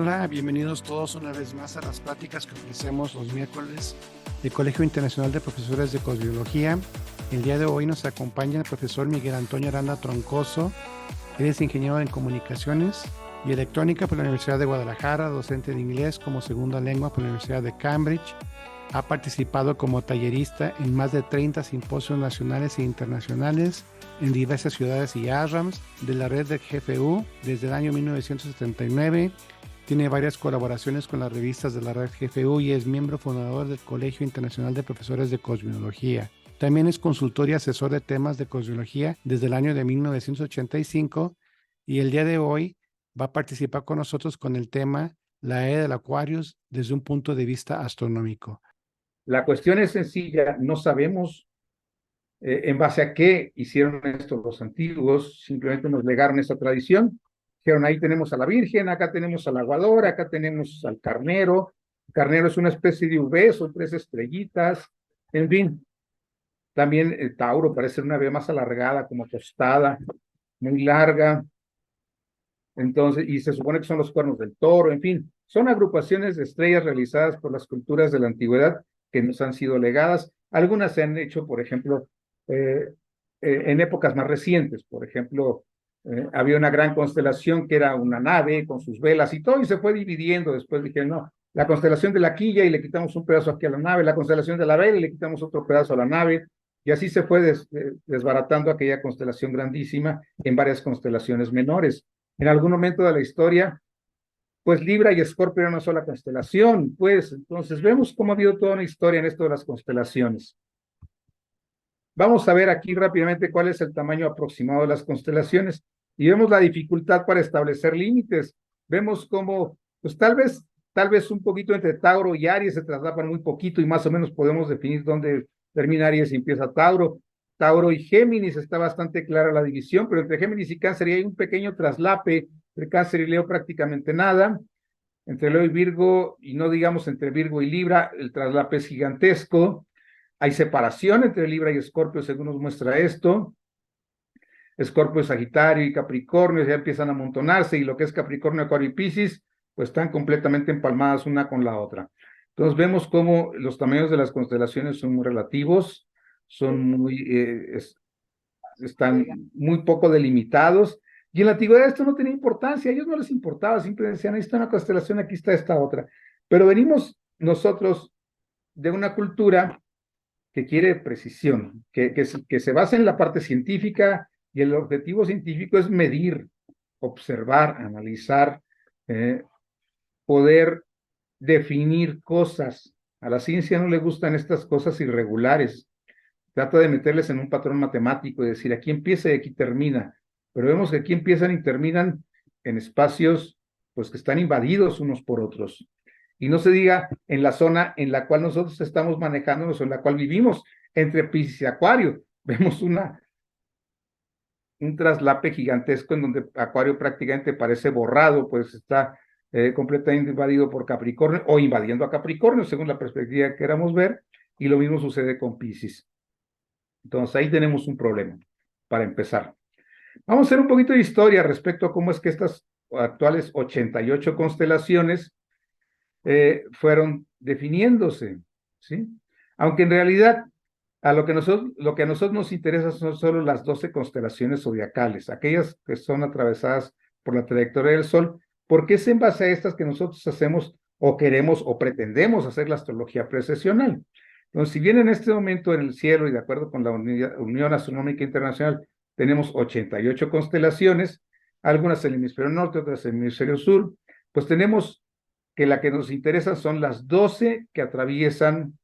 Hola, bienvenidos todos una vez más a las pláticas que ofrecemos los miércoles del Colegio Internacional de Profesores de Cosbiología. El día de hoy nos acompaña el profesor Miguel Antonio Aranda Troncoso. Él es ingeniero en comunicaciones y electrónica por la Universidad de Guadalajara, docente de inglés como segunda lengua por la Universidad de Cambridge. Ha participado como tallerista en más de 30 simposios nacionales e internacionales en diversas ciudades y ARRAMS de la red de GFU desde el año 1979. Tiene varias colaboraciones con las revistas de la red GFU y es miembro fundador del Colegio Internacional de Profesores de Cosbiología. También es consultor y asesor de temas de cosbiología desde el año de 1985 y el día de hoy va a participar con nosotros con el tema La Era del Aquarius desde un punto de vista astronómico. La cuestión es sencilla, no sabemos en base a qué hicieron esto los antiguos, simplemente nos legaron esa tradición. Dijeron, ahí tenemos a la Virgen, acá tenemos al aguador, acá tenemos al carnero. El carnero es una especie de V, son 3 estrellitas, en fin. También el Tauro parece una V más alargada, como tostada, muy larga. Entonces, y se supone que son los cuernos del toro, en fin, son agrupaciones de estrellas realizadas por las culturas de la antigüedad que nos han sido legadas. Algunas se han hecho, por ejemplo, en épocas más recientes. Por ejemplo, había una gran constelación que era una nave con sus velas y todo, y se fue dividiendo. Después dijeron, no, la constelación de la quilla y le quitamos un pedazo aquí a la nave, la constelación de la vela y le quitamos otro pedazo a la nave, y así se fue desbaratando aquella constelación grandísima en varias constelaciones menores. En algún momento de la historia, pues Libra y Escorpio eran una sola constelación, pues entonces vemos cómo ha habido toda una historia en esto de las constelaciones. Vamos a ver aquí rápidamente cuál es el tamaño aproximado de las constelaciones y vemos la dificultad para establecer límites. Vemos cómo, pues tal vez un poquito entre Tauro y Aries se traslapan muy poquito y más o menos podemos definir dónde termina Aries y empieza Tauro. Tauro y Géminis está bastante clara la división, pero entre Géminis y Cáncer hay un pequeño traslape, entre Cáncer y Leo prácticamente nada, entre Leo y Virgo, y no digamos entre Virgo y Libra, el traslape es gigantesco. Hay separación entre Libra y Escorpio, según nos muestra esto. Escorpio, Sagitario y Capricornio ya empiezan a amontonarse, y lo que es Capricornio, Acuario y Piscis, pues están completamente empalmadas una con la otra. Entonces vemos cómo los tamaños de las constelaciones son muy relativos, están muy poco delimitados, y en la antigüedad esto no tenía importancia, a ellos no les importaba, simplemente decían, ahí está una constelación, aquí está esta otra. Pero venimos nosotros de una cultura que quiere precisión, que se basa en la parte científica, y el objetivo científico es medir, observar, analizar, poder definir cosas. A la ciencia no le gustan estas cosas irregulares. Trata de meterles en un patrón matemático y decir, aquí empieza y aquí termina. Pero vemos que aquí empiezan y terminan en espacios pues que están invadidos unos por otros. Y no se diga en la zona en la cual nosotros estamos manejándonos o en la cual vivimos, entre Piscis y Acuario. Vemos un traslape gigantesco en donde Acuario prácticamente parece borrado, pues está completamente invadido por Capricornio o invadiendo a Capricornio, según la perspectiva que queramos ver, y lo mismo sucede con Piscis. Entonces ahí tenemos un problema para empezar. Vamos a hacer un poquito de historia respecto a cómo es que estas actuales 88 constelaciones fueron definiéndose, ¿sí? Aunque en realidad lo que a nosotros nos interesa son solo las 12 constelaciones zodiacales, aquellas que son atravesadas por la trayectoria del Sol, porque es en base a estas que nosotros hacemos o queremos o pretendemos hacer la astrología precesional. Entonces, si bien en este momento en el cielo y de acuerdo con la Unión Astronómica Internacional tenemos 88 constelaciones, algunas en el hemisferio norte, otras en el hemisferio sur, pues tenemos que la que nos interesa son las 12 que atraviesan,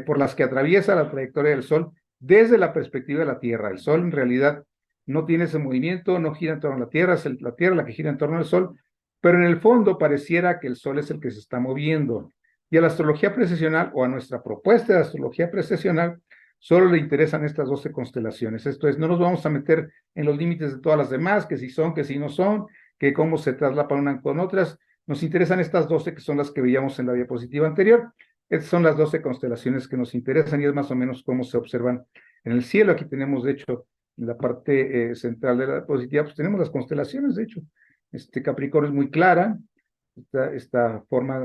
por las que atraviesa la trayectoria del Sol desde la perspectiva de la Tierra. El Sol en realidad no tiene ese movimiento, no gira en torno a la Tierra, es la Tierra la que gira en torno al Sol, pero en el fondo pareciera que el Sol es el que se está moviendo. Y a la astrología precesional, o a nuestra propuesta de astrología precesional, solo le interesan estas 12 constelaciones. Esto es, no nos vamos a meter en los límites de todas las demás, que si son, que si no son, que cómo se traslapan unas con otras. Nos interesan estas 12 que son las que veíamos en la diapositiva anterior. Estas son las 12 constelaciones que nos interesan y es más o menos cómo se observan en el cielo. Aquí tenemos, de hecho, en la parte central de la diapositiva, pues tenemos las constelaciones, de hecho. Capricornio es muy clara, esta forma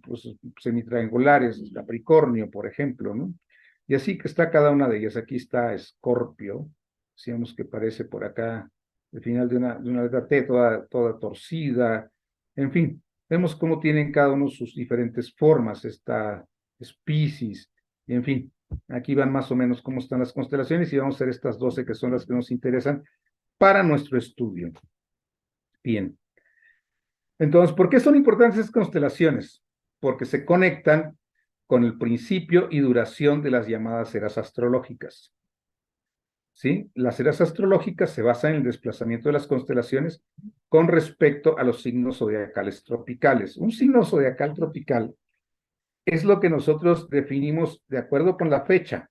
pues, semitriangulares, Capricornio, por ejemplo, ¿no? Y así que está cada una de ellas. Aquí está Escorpio, decíamos que parece por acá el final de una letra T, toda torcida, en fin, vemos cómo tienen cada uno sus diferentes formas. Esta es Piscis, y en fin, aquí van más o menos cómo están las constelaciones y vamos a hacer estas 12 que son las que nos interesan para nuestro estudio. Bien. Entonces, ¿por qué son importantes estas constelaciones? Porque se conectan con el principio y duración de las llamadas eras astrológicas. ¿Sí? Las eras astrológicas se basan en el desplazamiento de las constelaciones con respecto a los signos zodiacales tropicales. Un signo zodiacal tropical es lo que nosotros definimos de acuerdo con la fecha.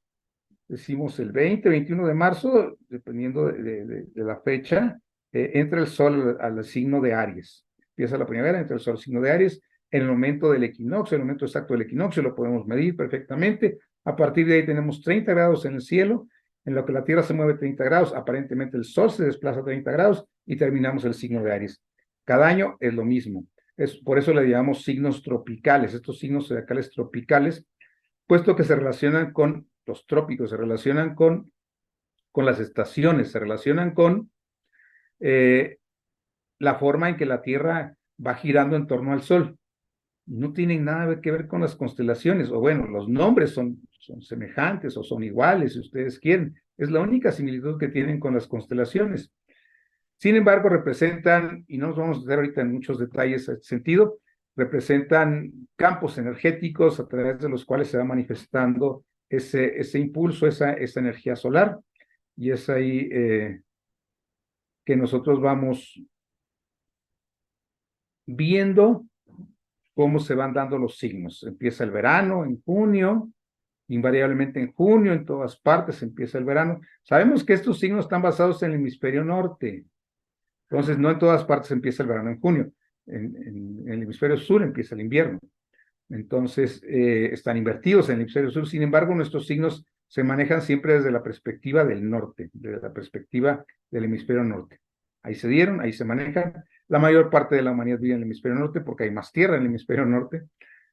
Decimos el 20, 21 de marzo, dependiendo de la fecha, entra el sol al signo de Aries. Empieza la primavera, entra el sol al signo de Aries. En el momento del equinoccio, el momento exacto del equinoccio, lo podemos medir perfectamente. A partir de ahí tenemos 30 grados en el cielo, en lo que la Tierra se mueve 30 grados, aparentemente el sol se desplaza 30 grados y terminamos el signo de Aries. Cada año es lo mismo. Por eso le llamamos signos tropicales, estos signos zodiacales tropicales, puesto que se relacionan con los trópicos, se relacionan con las estaciones, se relacionan con la forma en que la Tierra va girando en torno al Sol. No tienen nada que ver con las constelaciones, o bueno, los nombres son semejantes o son iguales, si ustedes quieren. Es la única similitud que tienen con las constelaciones. Sin embargo, representan, y no nos vamos a meter ahorita en muchos detalles en este sentido, representan campos energéticos a través de los cuales se va manifestando ese impulso, esa energía solar, y es ahí que nosotros vamos viendo cómo se van dando los signos. Empieza el verano en junio, invariablemente en junio, en todas partes empieza el verano. Sabemos que estos signos están basados en el hemisferio norte, entonces no en todas partes empieza el verano en junio. En el hemisferio sur empieza el invierno. Entonces, están invertidos en el hemisferio sur. Sin embargo, nuestros signos se manejan siempre desde la perspectiva del norte, desde la perspectiva del hemisferio norte. Ahí se dieron, ahí se manejan. La mayor parte de la humanidad vive en el hemisferio norte porque hay más tierra en el hemisferio norte.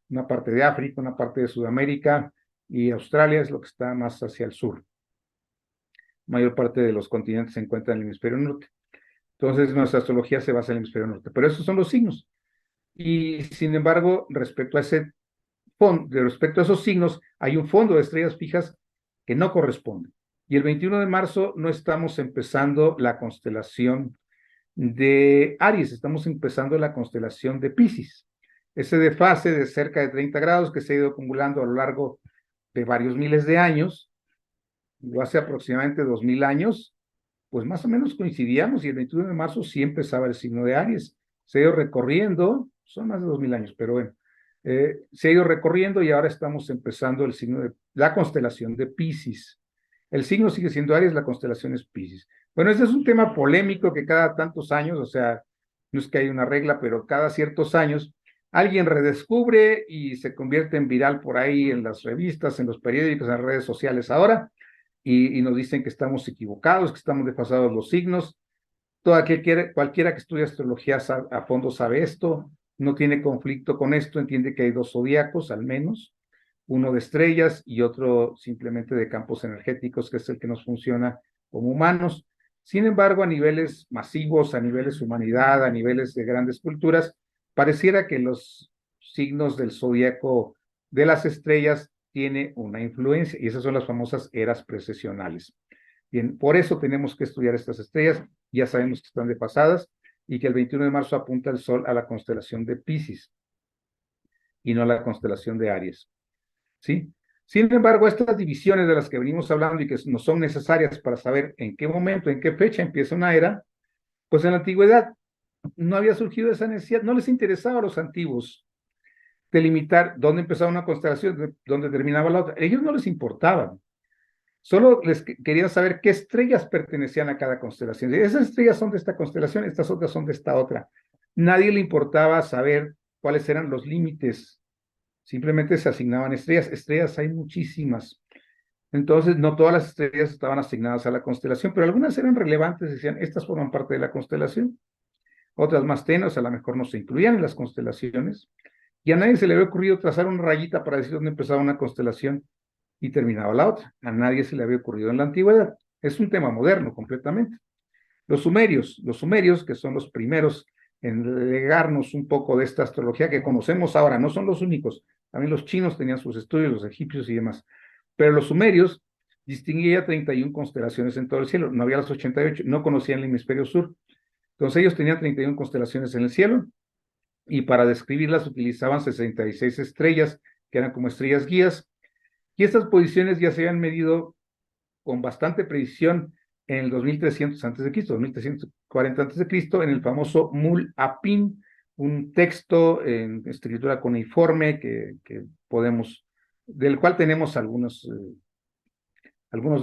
Una parte de África, una parte de Sudamérica y Australia es lo que está más hacia el sur. La mayor parte de los continentes se encuentran en el hemisferio norte. Entonces, nuestra astrología se basa en el hemisferio norte. Pero esos son los signos. Y sin embargo, respecto a esos signos, hay un fondo de estrellas fijas que no corresponde. Y el 21 de marzo no estamos empezando la constelación de Aries, estamos empezando la constelación de Piscis. Ese desfase de cerca de 30 grados que se ha ido acumulando a lo largo de varios miles de años, lo hace aproximadamente 2000 años, pues más o menos coincidíamos y el 21 de marzo sí empezaba el signo de Aries. Se ha ido recorriendo, son más de 2000 años, pero bueno, se ha ido recorriendo y ahora estamos empezando el signo de la constelación de Piscis. El signo sigue siendo Aries, la constelación es Piscis. Bueno, este es un tema polémico que cada tantos años, o sea, no es que hay una regla, pero cada ciertos años alguien redescubre y se convierte en viral por ahí en las revistas, en los periódicos, en las redes sociales ahora, y nos dicen que estamos equivocados, que estamos desfasados los signos. Cualquiera que estudie astrología a fondo sabe esto, no tiene conflicto con esto, entiende que hay dos zodiacos al menos, uno de estrellas y otro simplemente de campos energéticos, que es el que nos funciona como humanos. Sin embargo, a niveles masivos, a niveles humanidad, a niveles de grandes culturas, pareciera que los signos del zodiaco de las estrellas tiene una influencia, y esas son las famosas eras precesionales. Bien, por eso tenemos que estudiar estas estrellas, ya sabemos que están desfasadas, y que el 21 de marzo apunta el Sol a la constelación de Piscis, y no a la constelación de Aries. ¿Sí? Sin embargo, estas divisiones de las que venimos hablando y que no son necesarias para saber en qué momento, en qué fecha empieza una era, pues en la antigüedad no había surgido esa necesidad, no les interesaba a los antiguos delimitar dónde empezaba una constelación, dónde terminaba la otra. A ellos no les importaba. Solo les querían saber qué estrellas pertenecían a cada constelación. Esas estrellas son de esta constelación, estas otras son de esta otra. Nadie le importaba saber cuáles eran los límites. Simplemente se asignaban estrellas. Estrellas hay muchísimas. Entonces, no todas las estrellas estaban asignadas a la constelación, pero algunas eran relevantes, decían, estas forman parte de la constelación. otras más tenues, a lo mejor no se incluían en las constelaciones, y a nadie se le había ocurrido trazar una rayita para decir dónde empezaba una constelación y terminaba la otra. A nadie se le había ocurrido en la antigüedad. Es un tema moderno completamente. Los sumerios, que son los primeros en legarnos un poco de esta astrología que conocemos ahora, no son los únicos. También los chinos tenían sus estudios, los egipcios y demás. Pero los sumerios distinguían 31 constelaciones en todo el cielo. No había las 88, no conocían el hemisferio sur. Entonces ellos tenían 31 constelaciones en el cielo y para describirlas utilizaban 66 estrellas, que eran como estrellas guías. Y estas posiciones ya se habían medido con bastante precisión en el 2300 a.C., 2340 a.C., en el famoso Mul Apin, un texto en escritura cuneiforme del cual tenemos algunos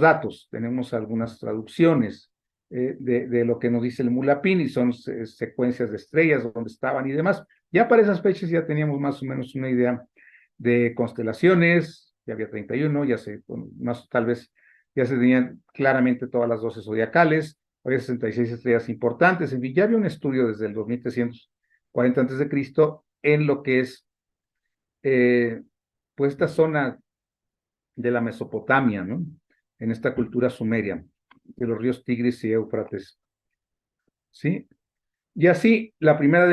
datos, tenemos algunas traducciones de lo que nos dice el Mul Apin, y son secuencias de estrellas, donde estaban y demás. Ya para esas fechas ya teníamos más o menos una idea de constelaciones, ya había 31, tal vez ya se tenían claramente todas las 12 zodiacales, había 66 estrellas importantes, en fin, ya había un estudio desde el 2340 a.C. en lo que es pues esta zona de la Mesopotamia, ¿no? En esta cultura sumeria, de los ríos Tigris y Éufrates, ¿sí? Y así, la primera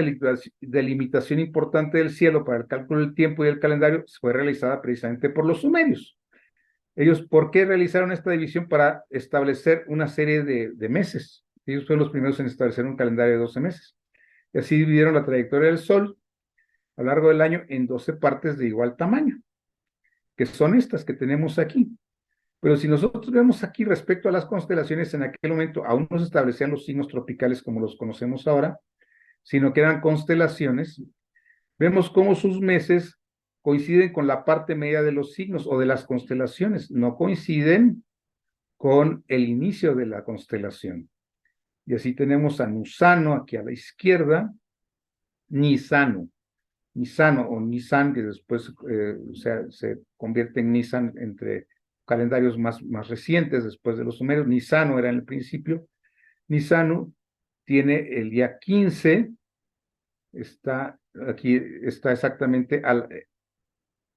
delimitación importante del cielo para el cálculo del tiempo y el calendario fue realizada precisamente por los sumerios. Ellos, ¿por qué realizaron esta división? Para establecer una serie de meses. Ellos fueron los primeros en establecer un calendario de 12 meses. Y así dividieron la trayectoria del Sol a lo largo del año en 12 partes de igual tamaño, que son estas que tenemos aquí. Pero si nosotros vemos aquí respecto a las constelaciones, en aquel momento aún no se establecían los signos tropicales como los conocemos ahora, sino que eran constelaciones. Vemos cómo sus meses coinciden con la parte media de los signos o de las constelaciones, no coinciden con el inicio de la constelación. Y así tenemos a Nusano aquí a la izquierda, Nisano o Nisan, que después se convierte en Nisan entre calendarios más recientes después de los sumerios. Nisano era en el principio. Nisano tiene el día 15, está exactamente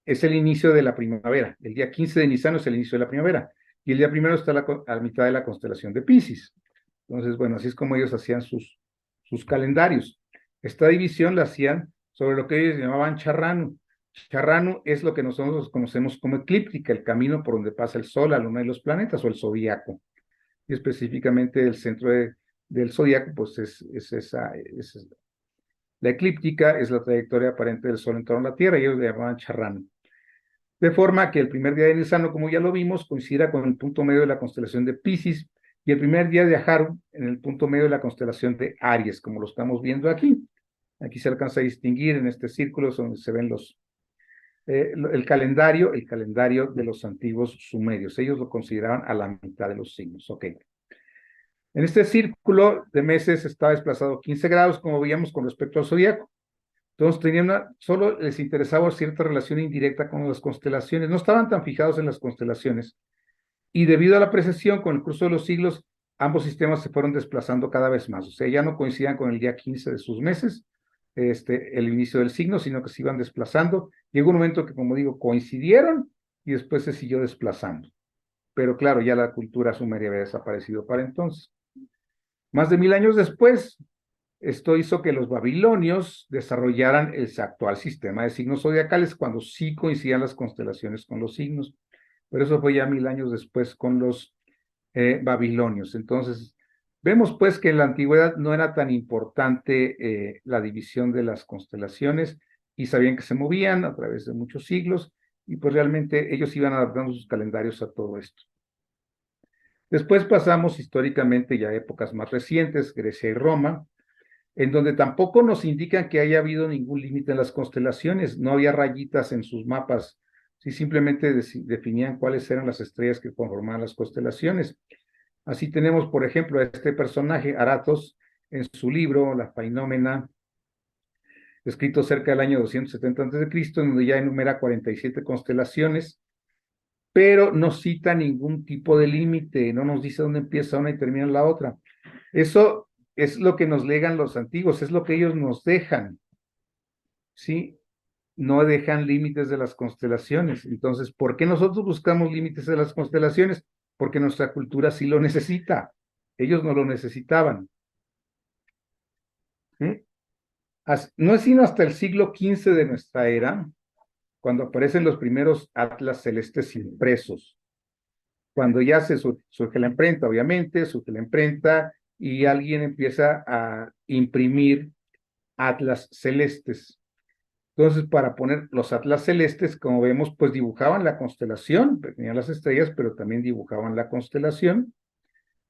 es el inicio de la primavera. El día 15 de Nisano es el inicio de la primavera. Y el día primero está a la mitad de la constelación de Piscis. Entonces, bueno, así es como ellos hacían sus calendarios. Esta división la hacían sobre lo que ellos llamaban Charranu. Charranu es lo que nosotros conocemos como eclíptica, el camino por donde pasa el Sol, la Luna y los planetas, o el zodíaco. Y específicamente el centro del zodíaco, pues la eclíptica es la trayectoria aparente del Sol en torno a la Tierra, y ellos le llamaban Charranu. De forma que el primer día de Nisano, como ya lo vimos, coincida con el punto medio de la constelación de Piscis, y el primer día de Aharu en el punto medio de la constelación de Aries, como lo estamos viendo aquí. Aquí se alcanza a distinguir en este círculo donde se ven el calendario de los antiguos sumerios. Ellos lo consideraban a la mitad de los signos. Ok. En este círculo de meses está desplazado 15 grados, como veíamos con respecto al zodiaco. Entonces solo les interesaba cierta relación indirecta con las constelaciones. No estaban tan fijados en las constelaciones. Y debido a la precesión con el curso de los siglos, ambos sistemas se fueron desplazando cada vez más. O sea, ya no coincidían con el día 15 de sus meses, el inicio del signo, sino que se iban desplazando. Llegó un momento que, como digo, coincidieron y después se siguió desplazando. Pero claro, ya la cultura sumeria había desaparecido para entonces. Más de 1000 años después, esto hizo que los babilonios desarrollaran el actual sistema de signos zodiacales cuando sí coincidían las constelaciones con los signos. Pero eso fue ya 1000 años después con los babilonios. Entonces, vemos pues que en la antigüedad no era tan importante la división de las constelaciones y sabían que se movían a través de muchos siglos y pues realmente ellos iban adaptando sus calendarios a todo esto. Después pasamos históricamente ya a épocas más recientes, Grecia y Roma, en donde tampoco nos indican que haya habido ningún límite en las constelaciones, no había rayitas en sus mapas, sí simplemente definían cuáles eran las estrellas que conformaban las constelaciones. Así tenemos, por ejemplo, a este personaje, Aratos, en su libro, La Fainómena, escrito cerca del año 270 a.C., en donde ya enumera 47 constelaciones, pero no cita ningún tipo de límite, no nos dice dónde empieza una y termina la otra. Eso es lo que nos legan los antiguos, es lo que ellos nos dejan, ¿sí? No dejan límites de las constelaciones. Entonces, ¿por qué nosotros buscamos límites de las constelaciones? Porque nuestra cultura sí lo necesita. Ellos no lo necesitaban. ¿Sí? No es sino hasta el siglo XV de nuestra era, cuando aparecen los primeros atlas celestes impresos. Cuando ya surge la imprenta, obviamente, surge la imprenta y alguien empieza a imprimir atlas celestes. Entonces, para poner los atlas celestes, como vemos, pues dibujaban la constelación, tenían las estrellas, pero también dibujaban la constelación,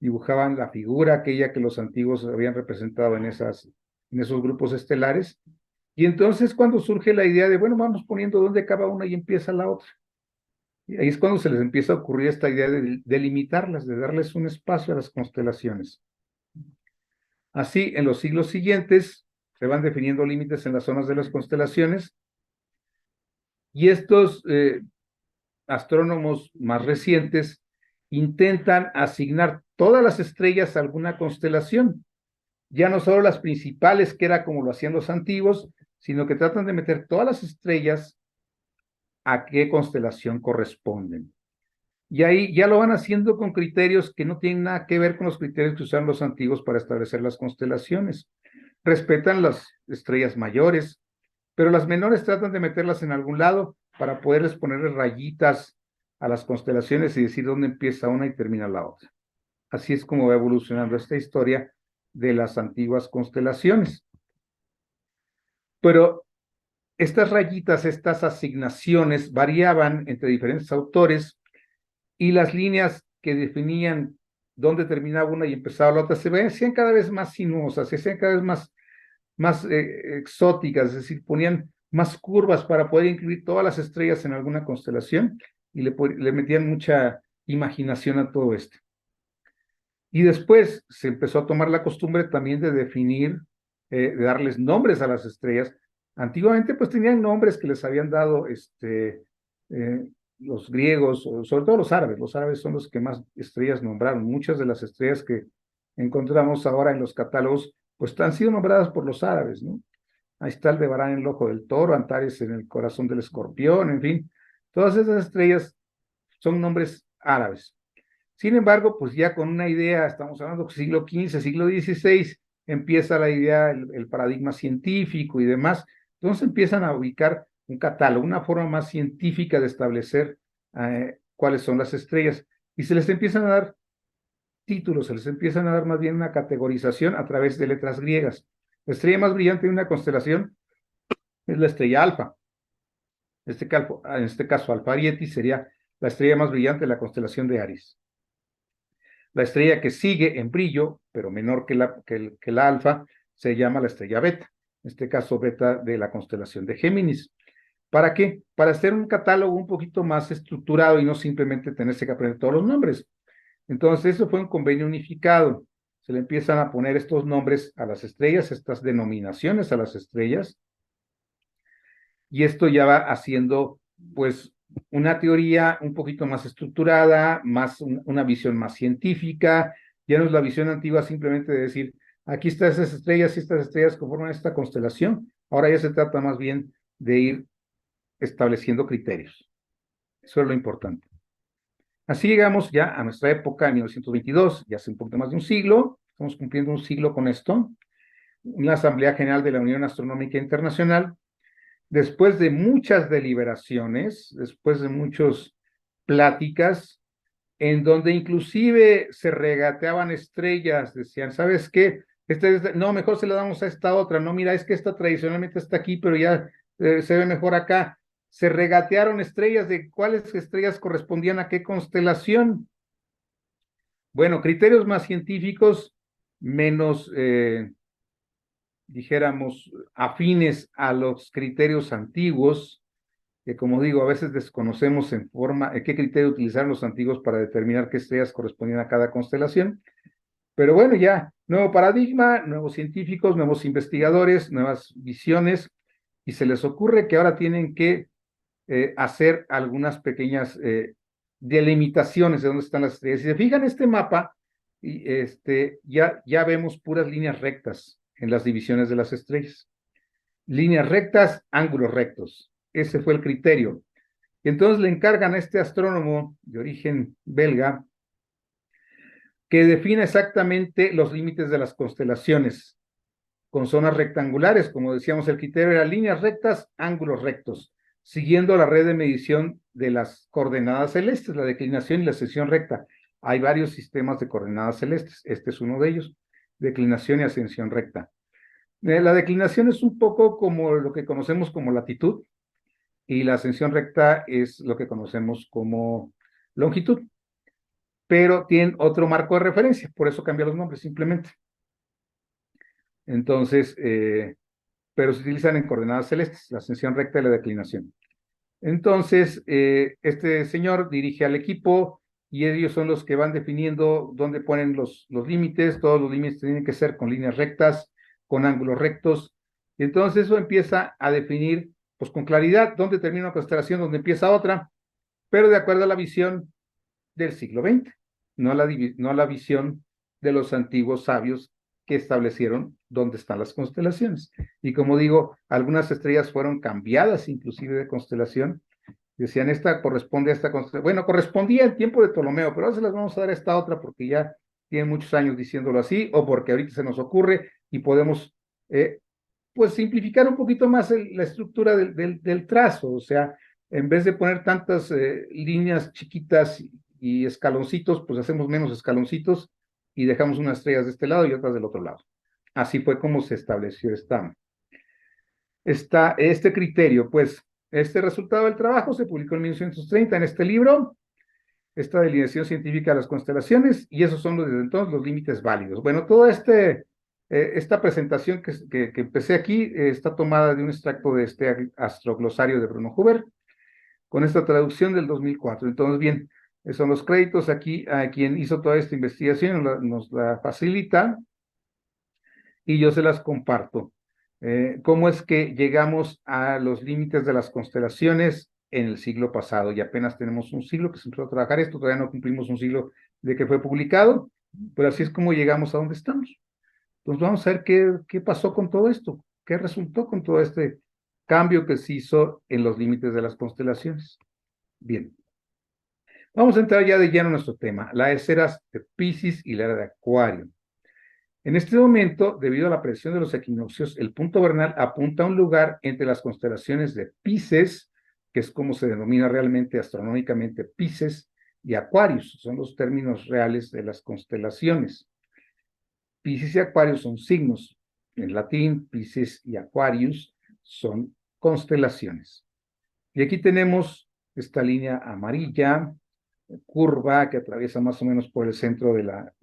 dibujaban la figura aquella que los antiguos habían representado en esos grupos estelares. Y entonces cuando surge la idea de, bueno, vamos poniendo dónde acaba una y empieza la otra. Y ahí es cuando se les empieza a ocurrir esta idea de delimitarlas, de darles un espacio a las constelaciones. Así, en los siglos siguientes, se van definiendo límites en las zonas de las constelaciones, y estos astrónomos más recientes intentan asignar todas las estrellas a alguna constelación, ya no solo las principales, que era como lo hacían los antiguos, sino que tratan de meter todas las estrellas a qué constelación corresponden. Y ahí ya lo van haciendo con criterios que no tienen nada que ver con los criterios que usaron los antiguos para establecer las constelaciones. Respetan las estrellas mayores, pero las menores tratan de meterlas en algún lado para poderles poner rayitas a las constelaciones y decir dónde empieza una y termina la otra. Así es como va evolucionando esta historia de las antiguas constelaciones. Pero estas rayitas, estas asignaciones variaban entre diferentes autores, y las líneas que definían dónde terminaba una y empezaba la otra se hacían cada vez más sinuosas, se hacían cada vez más exóticas, es decir, ponían más curvas para poder incluir todas las estrellas en alguna constelación, y le metían mucha imaginación a todo esto. Y después se empezó a tomar la costumbre también de definir, de darles nombres a las estrellas. Antiguamente pues tenían nombres que les habían dado los griegos, sobre todo los árabes son los que más estrellas nombraron. Muchas de las estrellas que encontramos ahora en los catálogos pues han sido nombradas por los árabes, ¿no? Ahí está Aldebarán en el ojo del toro, Antares en el corazón del escorpión, en fin, todas esas estrellas son nombres árabes. Sin embargo, pues ya con una idea, estamos hablando del siglo XV, siglo XVI, empieza la idea, el paradigma científico y demás. Entonces empiezan a ubicar un catálogo, una forma más científica de establecer cuáles son las estrellas. Y se les empiezan a dar títulos, se les empiezan a dar más bien una categorización a través de letras griegas. La estrella más brillante de una constelación es la estrella Alfa. En este caso, Alfa Arietis sería la estrella más brillante de la constelación de Aries. La estrella que sigue en brillo, pero menor que la alfa, se llama la estrella beta, en este caso beta de la constelación de Géminis. ¿Para qué? Para hacer un catálogo un poquito más estructurado y no simplemente tenerse que aprender todos los nombres. Entonces, eso fue un convenio unificado. Se le empiezan a poner estos nombres a las estrellas, estas denominaciones a las estrellas, y esto ya va haciendo, pues, una teoría un poquito más estructurada, una visión más científica. Ya no es la visión antigua simplemente de decir, aquí están esas estrellas y estas estrellas conforman esta constelación. Ahora ya se trata más bien de ir estableciendo criterios. Eso es lo importante. Así llegamos ya a nuestra época, en 1922, ya hace un poquito más de un siglo, estamos cumpliendo un siglo con esto, una Asamblea General de la Unión Astronómica Internacional. Después de muchas deliberaciones, después de muchas pláticas, en donde inclusive se regateaban estrellas, decían, ¿sabes qué? No, mejor se la damos a esta otra, no, mira, es que esta tradicionalmente está aquí, pero ya se ve mejor acá. Se regatearon estrellas de cuáles estrellas correspondían a qué constelación. Bueno, criterios más científicos, menos dijéramos, afines a los criterios antiguos, que como digo, a veces desconocemos qué criterio utilizaron los antiguos para determinar qué estrellas correspondían a cada constelación. Pero bueno, ya, nuevo paradigma, nuevos científicos, nuevos investigadores, nuevas visiones, y se les ocurre que ahora tienen que hacer algunas pequeñas delimitaciones de dónde están las estrellas. Si se fijan, este mapa y ya vemos puras líneas rectas en las divisiones de las estrellas. Líneas rectas, ángulos rectos. Ese fue el criterio. Y entonces le encargan a este astrónomo de origen belga que defina exactamente los límites de las constelaciones con zonas rectangulares. Como decíamos, el criterio era líneas rectas, ángulos rectos, siguiendo la red de medición de las coordenadas celestes, la declinación y la ascensión recta. Hay varios sistemas de coordenadas celestes, este es uno de ellos, declinación y ascensión recta. La declinación es un poco como lo que conocemos como latitud, y la ascensión recta es lo que conocemos como longitud, pero tienen otro marco de referencia, por eso cambian los nombres simplemente. Entonces, pero se utilizan en coordenadas celestes, la ascensión recta y la declinación. Entonces, este señor dirige al equipo y ellos son los que van definiendo dónde ponen los límites. Todos los límites tienen que ser con líneas rectas, con ángulos rectos. Y entonces eso empieza a definir, pues con claridad, dónde termina una constelación, dónde empieza otra, pero de acuerdo a la visión del siglo XX, no a la visión de los antiguos sabios que establecieron dónde están las constelaciones. Y como digo, algunas estrellas fueron cambiadas inclusive de constelación. Decían, esta corresponde a esta constelación. Bueno, correspondía al tiempo de Ptolomeo, pero ahora se las vamos a dar a esta otra porque ya tienen muchos años diciéndolo así, o porque ahorita se nos ocurre y podemos, pues, simplificar un poquito más la estructura del trazo. O sea, en vez de poner tantas líneas chiquitas y escaloncitos, pues hacemos menos escaloncitos y dejamos unas estrellas de este lado y otras del otro lado. Así fue como se estableció este criterio. Pues este resultado del trabajo se publicó en 1930 en este libro, esta delineación científica de las constelaciones, y esos son desde entonces los límites válidos. Bueno, toda esta presentación que empecé aquí está tomada de un extracto de este astroglosario de Bruno Huber, con esta traducción del 2004. Entonces, bien, son los créditos aquí a quien hizo toda esta investigación, nos la facilita y yo se las comparto. ¿Cómo es que llegamos a los límites de las constelaciones en el siglo pasado? Y apenas tenemos un siglo que se empezó a trabajar esto, todavía no cumplimos un siglo de que fue publicado, pero así es como llegamos a donde estamos. Entonces vamos a ver qué pasó con todo esto, qué resultó con todo este cambio que se hizo en los límites de las constelaciones. Bien, vamos a entrar ya de lleno en nuestro tema, las eras de Piscis y la era de Acuario. En este momento, debido a la presión de los equinoccios, el punto vernal apunta a un lugar entre las constelaciones de Pisces, que es como se denomina realmente astronómicamente Pisces, y Aquarius, son los términos reales de las constelaciones. Piscis y Aquarius son signos. En latín, Piscis y Aquarius son constelaciones. Y aquí tenemos esta línea amarilla, curva, que atraviesa más o menos por el centro de la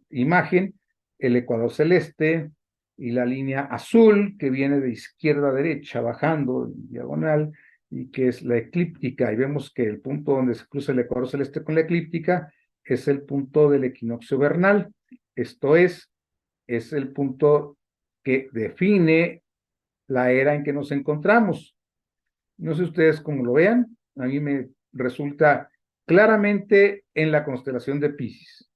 imagen, el ecuador celeste, y la línea azul, que viene de izquierda a derecha, bajando en diagonal, y que es la eclíptica. Y vemos que el punto donde se cruza el ecuador celeste con la eclíptica es el punto del equinoccio vernal. Esto es el punto que define la era en que nos encontramos. No sé ustedes cómo lo vean, a mí me resulta claramente en la constelación de Piscis.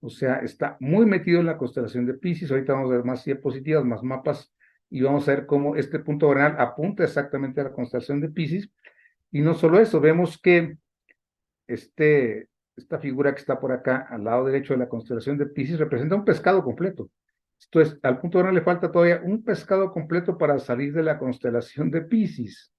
O sea, está muy metido en la constelación de Piscis. Ahorita vamos a ver más diapositivas, más mapas, y vamos a ver cómo este punto vernal apunta exactamente a la constelación de Piscis. Y no solo eso, vemos que esta figura que está por acá, al lado derecho de la constelación de Piscis, representa un pescado completo. Esto es, al punto vernal le falta todavía un pescado completo para salir de la constelación de Piscis.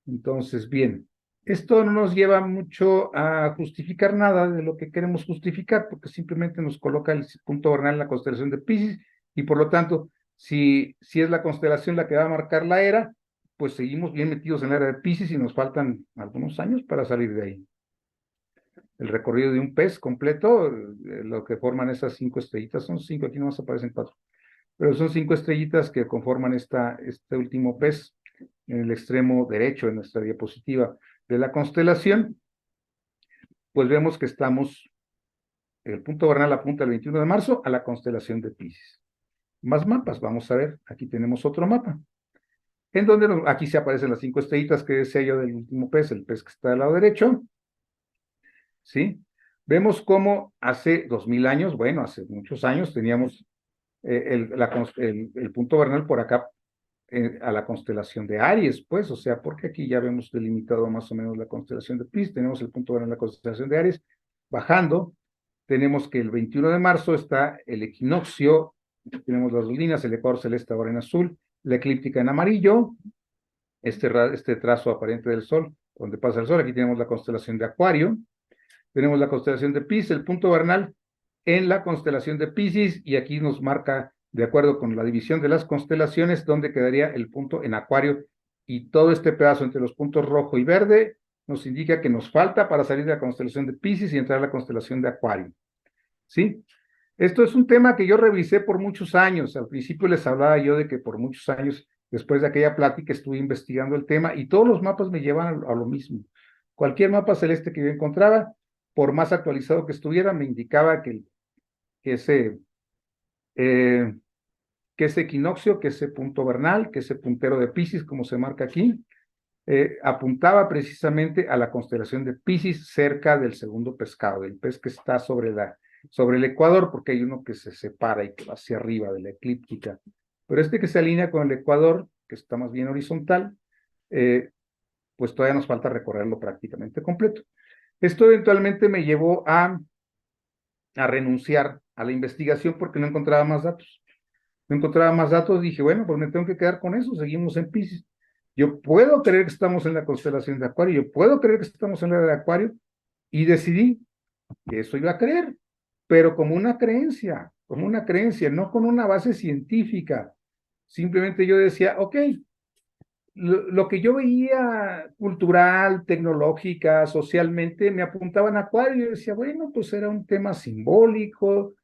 Entonces, bien, esto no nos lleva mucho a justificar nada de lo que queremos justificar, porque simplemente nos coloca el punto vernal en la constelación de Piscis, y por lo tanto, si es la constelación la que va a marcar la era, pues seguimos bien metidos en la era de Piscis y nos faltan algunos años para salir de ahí. El recorrido de un pez completo, lo que forman esas 5 estrellitas, son 5, aquí nomás aparecen 4, pero son 5 estrellitas que conforman este último pez en el extremo derecho de nuestra diapositiva de la constelación. Pues vemos que el punto vernal apunta el 21 de marzo a la constelación de Piscis. Más mapas, vamos a ver, aquí tenemos otro mapa, en donde aquí se aparecen las 5 estrellitas, que es el sello del último pez, el pez que está al lado derecho, ¿sí? Vemos cómo hace 2000 años, bueno, hace muchos años, teníamos el punto vernal por acá a la constelación de Aries, pues, o sea, porque aquí ya vemos delimitado más o menos la constelación de Piscis, tenemos el punto vernal en la constelación de Aries, bajando, tenemos que el 21 de marzo está el equinoccio, tenemos las dos líneas, el ecuador celeste ahora en azul, la eclíptica en amarillo, este trazo aparente del Sol, donde pasa el Sol, aquí tenemos la constelación de Acuario, tenemos la constelación de Piscis, el punto vernal en la constelación de Piscis, y aquí nos marca, de acuerdo con la división de las constelaciones, dónde quedaría el punto en Acuario, y todo este pedazo entre los puntos rojo y verde nos indica que nos falta para salir de la constelación de Piscis y entrar a la constelación de Acuario. ¿Sí? Esto es un tema que yo revisé por muchos años. Al principio les hablaba yo de que por muchos años, después de aquella plática, estuve investigando el tema y todos los mapas me llevan a lo mismo. Cualquier mapa celeste que yo encontraba, por más actualizado que estuviera, me indicaba que ese, que ese equinoccio, que ese punto vernal, que ese puntero de Piscis, como se marca aquí, apuntaba precisamente a la constelación de Piscis, cerca del segundo pescado, del pez que está sobre el ecuador, porque hay uno que se separa y que va hacia arriba de la eclíptica. Pero este que se alinea con el ecuador, que está más bien horizontal, pues todavía nos falta recorrerlo prácticamente completo. Esto eventualmente me llevó a renunciar a la investigación porque no encontraba más datos. No encontraba más datos, dije, bueno, pues me tengo que quedar con eso, seguimos en Piscis. Yo puedo creer que estamos en la constelación de Acuario, yo puedo creer que estamos en la de Acuario, y decidí que eso iba a creer, pero como una creencia, no con una base científica. Simplemente yo decía, ok, lo que yo veía cultural, tecnológica, socialmente, me apuntaban a Acuario, y decía, bueno, pues era un tema simbólico,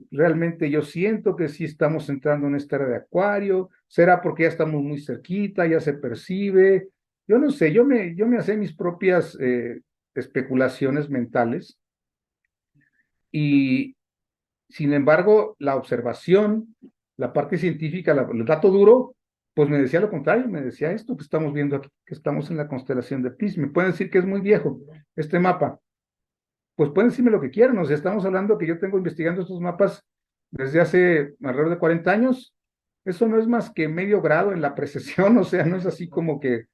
realmente yo siento que sí estamos entrando en esta era de Acuario, será porque ya estamos muy cerquita, ya se percibe, yo no sé, yo me hacía mis propias especulaciones mentales, y sin embargo la observación, la parte científica, el dato duro, pues me decía lo contrario, me decía esto que estamos viendo aquí, que estamos en la constelación de Piscis. Me pueden decir que es muy viejo este mapa, pues pueden decirme lo que quieran, o sea, estamos hablando que yo tengo investigando estos mapas desde hace alrededor de 40 años, eso no es más que medio grado en la precesión, o sea, no es así como que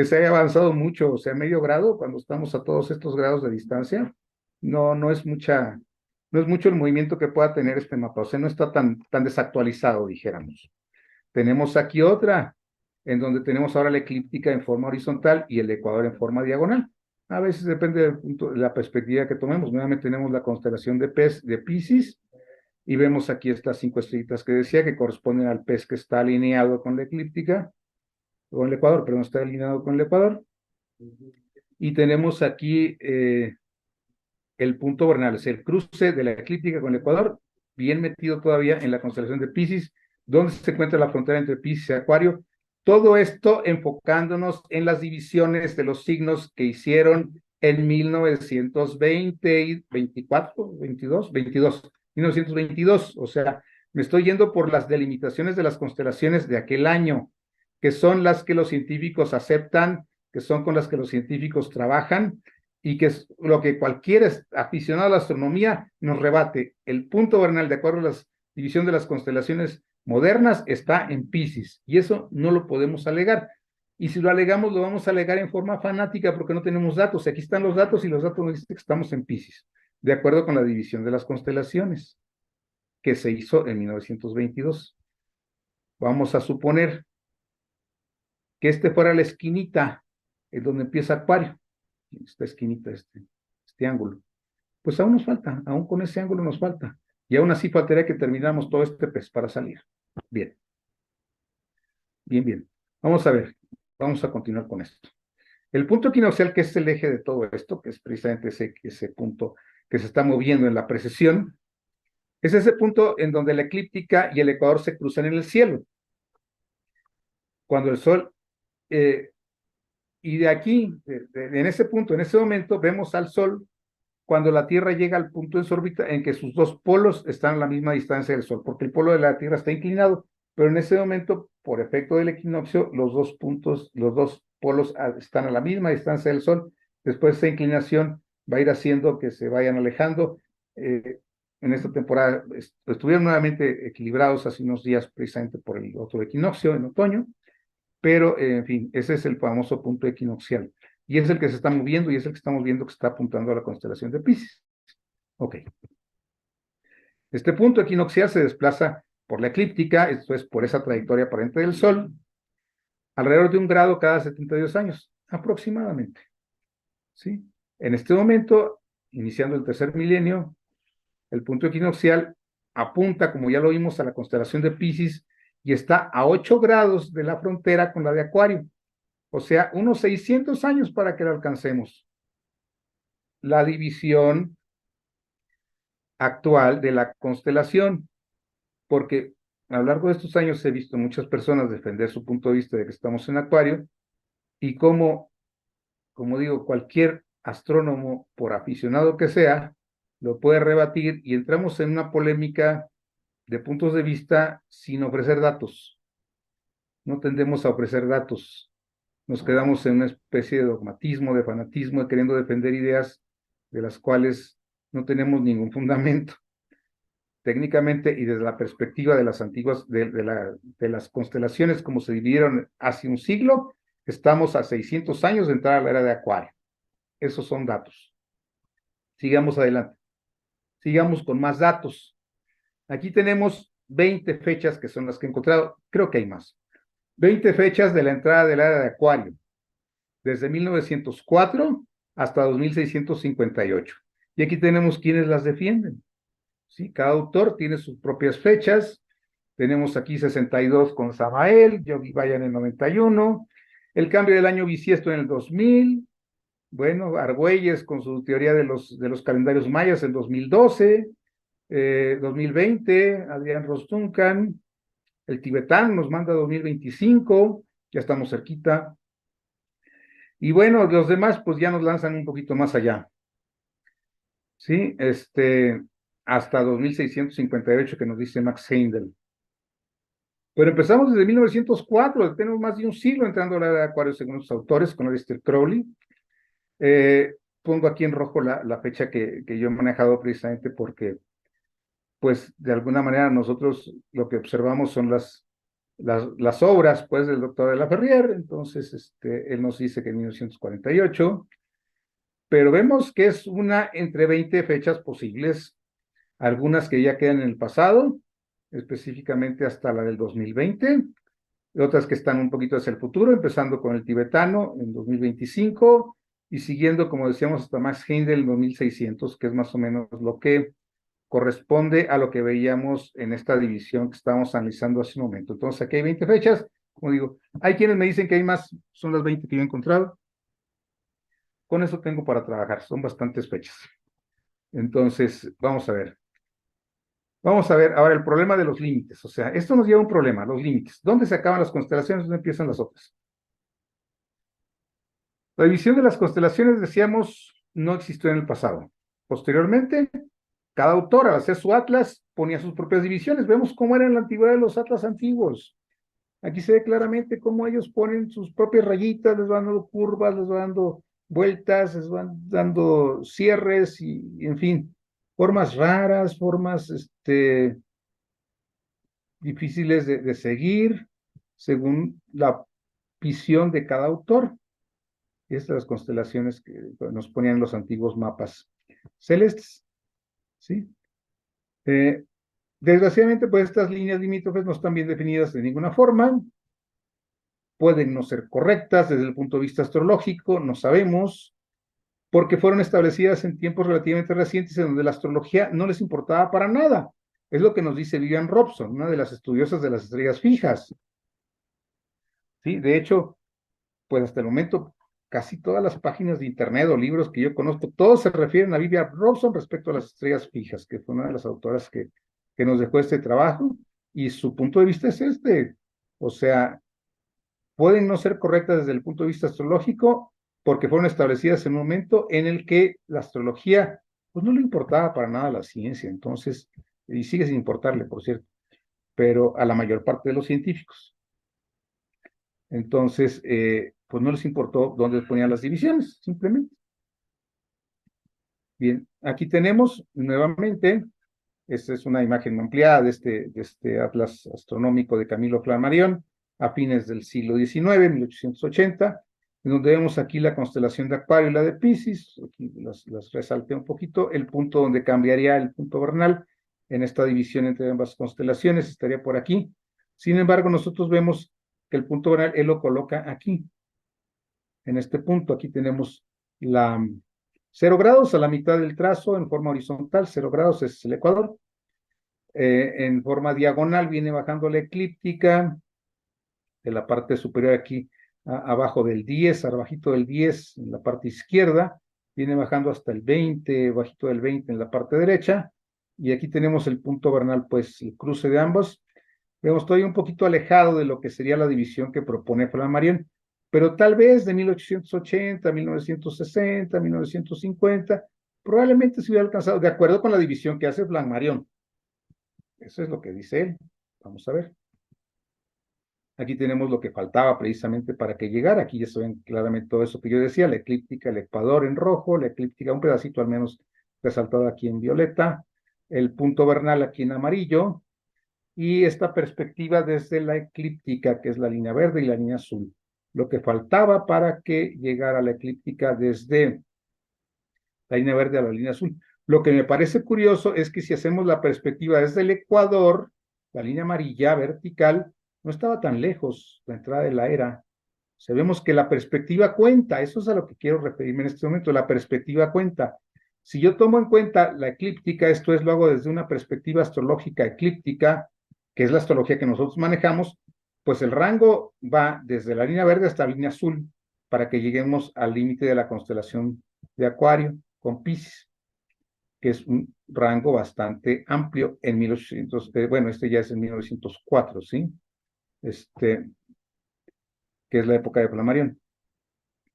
se haya avanzado mucho, o sea, medio grado, cuando estamos a todos estos grados de distancia, no es mucho el movimiento que pueda tener este mapa, o sea, no está tan desactualizado, dijéramos. Tenemos aquí otra, en donde tenemos ahora la eclíptica en forma horizontal y el ecuador en forma diagonal. A veces depende de la perspectiva que tomemos. Nuevamente tenemos la constelación de Piscis, y vemos aquí estas 5 estrellitas que decía que corresponden al pez que está alineado con la eclíptica, con el ecuador, perdón, está alineado con el ecuador. Y tenemos aquí el punto vernal, es el cruce de la eclíptica con el ecuador, bien metido todavía en la constelación de Piscis, donde se encuentra la frontera entre Piscis y Acuario. Todo esto enfocándonos en las divisiones de los signos que hicieron en 1920, 24, 22, 1922. O sea, me estoy yendo por las delimitaciones de las constelaciones de aquel año, que son las que los científicos aceptan, que son con las que los científicos trabajan, y que es lo que cualquier aficionado a la astronomía nos rebate. El punto vernal, de acuerdo a la división de las constelaciones modernas, está en Piscis, y eso no lo podemos alegar. Y si lo alegamos, lo vamos a alegar en forma fanática porque no tenemos datos. Aquí están los datos y los datos nos dicen que estamos en Piscis, de acuerdo con la división de las constelaciones que se hizo en 1922. Vamos a suponer que este fuera la esquinita en donde empieza Acuario, esta esquinita, este ángulo. Pues aún nos falta, aún con ese ángulo nos falta. Y aún así faltaría que terminamos todo este pez para salir. Bien, bien. Vamos a ver, vamos a continuar con esto. El punto equinoccial, que es el eje de todo esto, que es precisamente ese punto que se está moviendo en la precesión, es ese punto en donde la eclíptica y el ecuador se cruzan en el cielo. Cuando el Sol, y de aquí, en ese punto, en ese momento, vemos al Sol cuando la Tierra llega al punto en su órbita en que sus dos polos están a la misma distancia del Sol, porque el polo de la Tierra está inclinado, pero en ese momento, por efecto del equinoccio, los dos polos están a la misma distancia del Sol. Después de esa inclinación, va a ir haciendo que se vayan alejando. En esta temporada estuvieron nuevamente equilibrados hace unos días precisamente por el otro equinoccio en otoño, pero en fin, ese es el famoso punto equinoccial. Y es el que se está moviendo y es el que estamos viendo que está apuntando a la constelación de Piscis. Ok. Este punto equinoccial se desplaza por la eclíptica, esto es por esa trayectoria aparente del Sol, alrededor de 1 grado cada 72 años, aproximadamente. ¿Sí? En este momento, iniciando el tercer milenio, el punto equinoccial apunta, como ya lo vimos, a la constelación de Piscis y está a 8 grados de la frontera con la de Acuario. O sea, unos 600 años para que lo alcancemos. La división actual de la constelación, porque a lo largo de estos años he visto muchas personas defender su punto de vista de que estamos en Acuario y como digo, cualquier astrónomo, por aficionado que sea, lo puede rebatir y entramos en una polémica de puntos de vista sin ofrecer datos. No tendemos a ofrecer datos. Nos quedamos en una especie de dogmatismo, de fanatismo, de queriendo defender ideas de las cuales no tenemos ningún fundamento. Técnicamente y desde la perspectiva de las antiguas, de las constelaciones como se dividieron hace un siglo, estamos a 600 años de entrar a la era de Acuario. Esos son datos. Sigamos adelante. Sigamos con más datos. Aquí tenemos 20 fechas que son las que he encontrado. Creo que hay más. 20 fechas de la entrada de la era de Acuario. Desde 1904 hasta 2658. Y aquí tenemos quienes las defienden. ¿Sí? Cada autor tiene sus propias fechas. Tenemos aquí 62 con Samael, Yogi Baya en el 91, el cambio del año bisiesto en el 2000, bueno, Argüelles con su teoría de los calendarios mayas en 2012, 2020, Adrián Rostuncan, el tibetano nos manda 2025, ya estamos cerquita. Y bueno, los demás pues ya nos lanzan un poquito más allá. ¿Sí? Hasta 2658 que nos dice Max Heindel. Pero empezamos desde 1904, tenemos más de un siglo entrando a la era de Acuario según los autores, con Aleister Crowley. Pongo aquí en rojo la fecha que yo he manejado precisamente porque, pues, de alguna manera nosotros lo que observamos son las obras, pues, del doctor de la Ferrier, entonces, él nos dice que en 1948, pero vemos que es una entre 20 fechas posibles, algunas que ya quedan en el pasado, específicamente hasta la del 2020, otras que están un poquito hacia el futuro, empezando con el tibetano en 2025 y siguiendo, como decíamos, hasta Max Heindel en 2600, que es más o menos lo que corresponde a lo que veíamos en esta división que estábamos analizando hace un momento. Entonces, aquí hay 20 fechas, como digo, hay quienes me dicen que hay más, son las 20 que yo he encontrado. Con eso tengo para trabajar, son bastantes fechas. Entonces, vamos a ver. Vamos a ver ahora el problema de los límites. O sea, esto nos lleva a un problema, los límites. ¿Dónde se acaban las constelaciones? ¿Dónde empiezan las otras? La división de las constelaciones, decíamos, no existió en el pasado. Posteriormente, cada autor, al hacer su atlas, ponía sus propias divisiones. Vemos cómo eran en la antigüedad los atlas antiguos. Aquí se ve claramente cómo ellos ponen sus propias rayitas, les van dando curvas, les van dando vueltas, les van dando cierres y en fin, formas raras, formas difíciles de seguir según la visión de cada autor. Estas las constelaciones que nos ponían los antiguos mapas celestes, ¿sí? Desgraciadamente, pues estas líneas limítrofes no están bien definidas de ninguna forma, pueden no ser correctas desde el punto de vista astrológico, no sabemos, porque fueron establecidas en tiempos relativamente recientes en donde la astrología no les importaba para nada. Es lo que nos dice Vivian Robson, una de las estudiosas de las estrellas fijas. ¿Sí? De hecho, pues hasta el momento, casi todas las páginas de internet o libros que yo conozco, todos se refieren a Vivian Robson respecto a las estrellas fijas, que fue una de las autoras que nos dejó este trabajo, y su punto de vista es o sea, pueden no ser correctas desde el punto de vista astrológico, porque fueron establecidas en un momento en el que la astrología, pues no le importaba para nada la ciencia, entonces, y sigue sin importarle, por cierto, pero a la mayor parte de los científicos. Entonces, pues no les importó dónde ponían las divisiones, simplemente. Bien, aquí tenemos nuevamente, esta es una imagen ampliada de este atlas astronómico de Camilo Flammarion a fines del siglo XIX, 1880, en donde vemos aquí la constelación de Acuario y la de Piscis. Aquí las resalté un poquito. El punto donde cambiaría el punto vernal en esta división entre ambas constelaciones estaría por aquí. Sin embargo, nosotros vemos que el punto vernal él lo coloca aquí, en este punto. Aquí tenemos la 0 grados a la mitad del trazo en forma horizontal, 0 grados es el ecuador. En forma diagonal viene bajando la eclíptica de la parte superior aquí abajo del 10, abajito del 10 en la parte izquierda, viene bajando hasta el 20, bajito del 20 en la parte derecha, y aquí tenemos el punto vernal, pues el cruce de ambos. Vemos todavía un poquito alejado de lo que sería la división que propone Flammarion, pero tal vez de 1880, 1960, 1950, probablemente se hubiera alcanzado, de acuerdo con la división que hace Flammarion. Eso es lo que dice él. Vamos a ver. Aquí tenemos lo que faltaba precisamente para que llegara. Aquí ya se ven claramente todo eso que yo decía, la eclíptica, el ecuador en rojo, la eclíptica, un pedacito al menos resaltado aquí en violeta, el punto vernal aquí en amarillo, y esta perspectiva desde la eclíptica, que es la línea verde y la línea azul. Lo que faltaba para que llegara la eclíptica desde la línea verde a la línea azul. Lo que me parece curioso es que si hacemos la perspectiva desde el ecuador, la línea amarilla vertical, no estaba tan lejos la entrada de la era. Sabemos que la perspectiva cuenta, eso es a lo que quiero referirme en este momento, la perspectiva cuenta. Si yo tomo en cuenta la eclíptica, esto es, lo hago desde una perspectiva astrológica eclíptica, que es la astrología que nosotros manejamos, pues el rango va desde la línea verde hasta la línea azul, para que lleguemos al límite de la constelación de Acuario con Piscis, que es un rango bastante amplio en 1800, bueno, este ya es en 1904, ¿sí? Que es la época de Flammarion.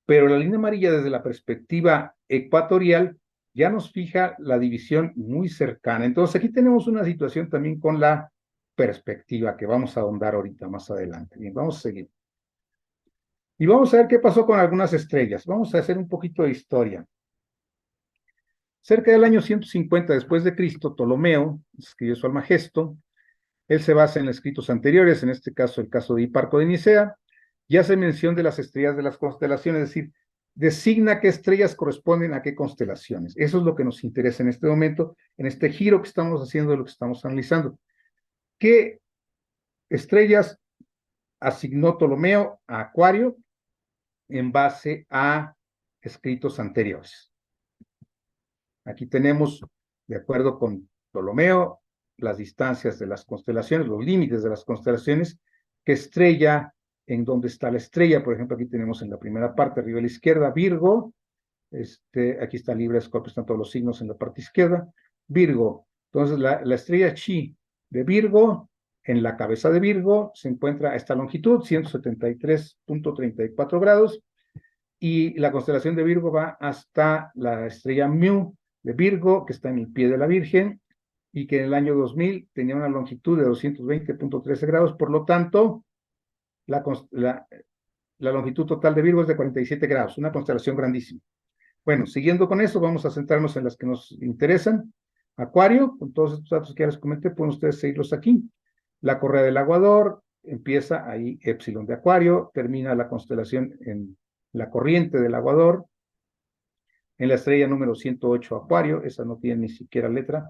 Pero la línea amarilla desde la perspectiva ecuatorial ya nos fija la división muy cercana. Entonces aquí tenemos una situación también con la perspectiva que vamos a ahondar ahorita más adelante. Bien, vamos a seguir. Y vamos a ver qué pasó con algunas estrellas. Vamos a hacer un poquito de historia. Cerca del año 150 después de Cristo, Ptolomeo escribió su Almagesto. Él se basa en escritos anteriores, en este caso el caso de Hiparco de Nicea, y hace mención de las estrellas de las constelaciones, es decir, designa qué estrellas corresponden a qué constelaciones. Eso es lo que nos interesa en este momento, en este giro que estamos haciendo de lo que estamos analizando. ¿Qué estrellas asignó Ptolomeo a Acuario en base a escritos anteriores? Aquí tenemos, de acuerdo con Ptolomeo, las distancias de las constelaciones, los límites de las constelaciones, qué estrella, en dónde está la estrella. Por ejemplo, aquí tenemos en la primera parte, arriba a la izquierda, Virgo. Aquí está Libra, Escorpio, están todos los signos en la parte izquierda. Virgo. Entonces, la estrella Chi de Virgo, en la cabeza de Virgo, se encuentra a esta longitud, 173.34 grados, y la constelación de Virgo va hasta la estrella Mu de Virgo, que está en el pie de la Virgen, y que en el año 2000 tenía una longitud de 220.13 grados, por lo tanto, la longitud total de Virgo es de 47 grados, una constelación grandísima. Bueno, siguiendo con eso, vamos a centrarnos en las que nos interesan. Acuario, con todos estos datos que ya les comenté, pueden ustedes seguirlos aquí. La correa del aguador, empieza ahí Épsilon de Acuario, termina la constelación en la corriente del aguador, en la estrella número 108 Acuario, esa no tiene ni siquiera letra,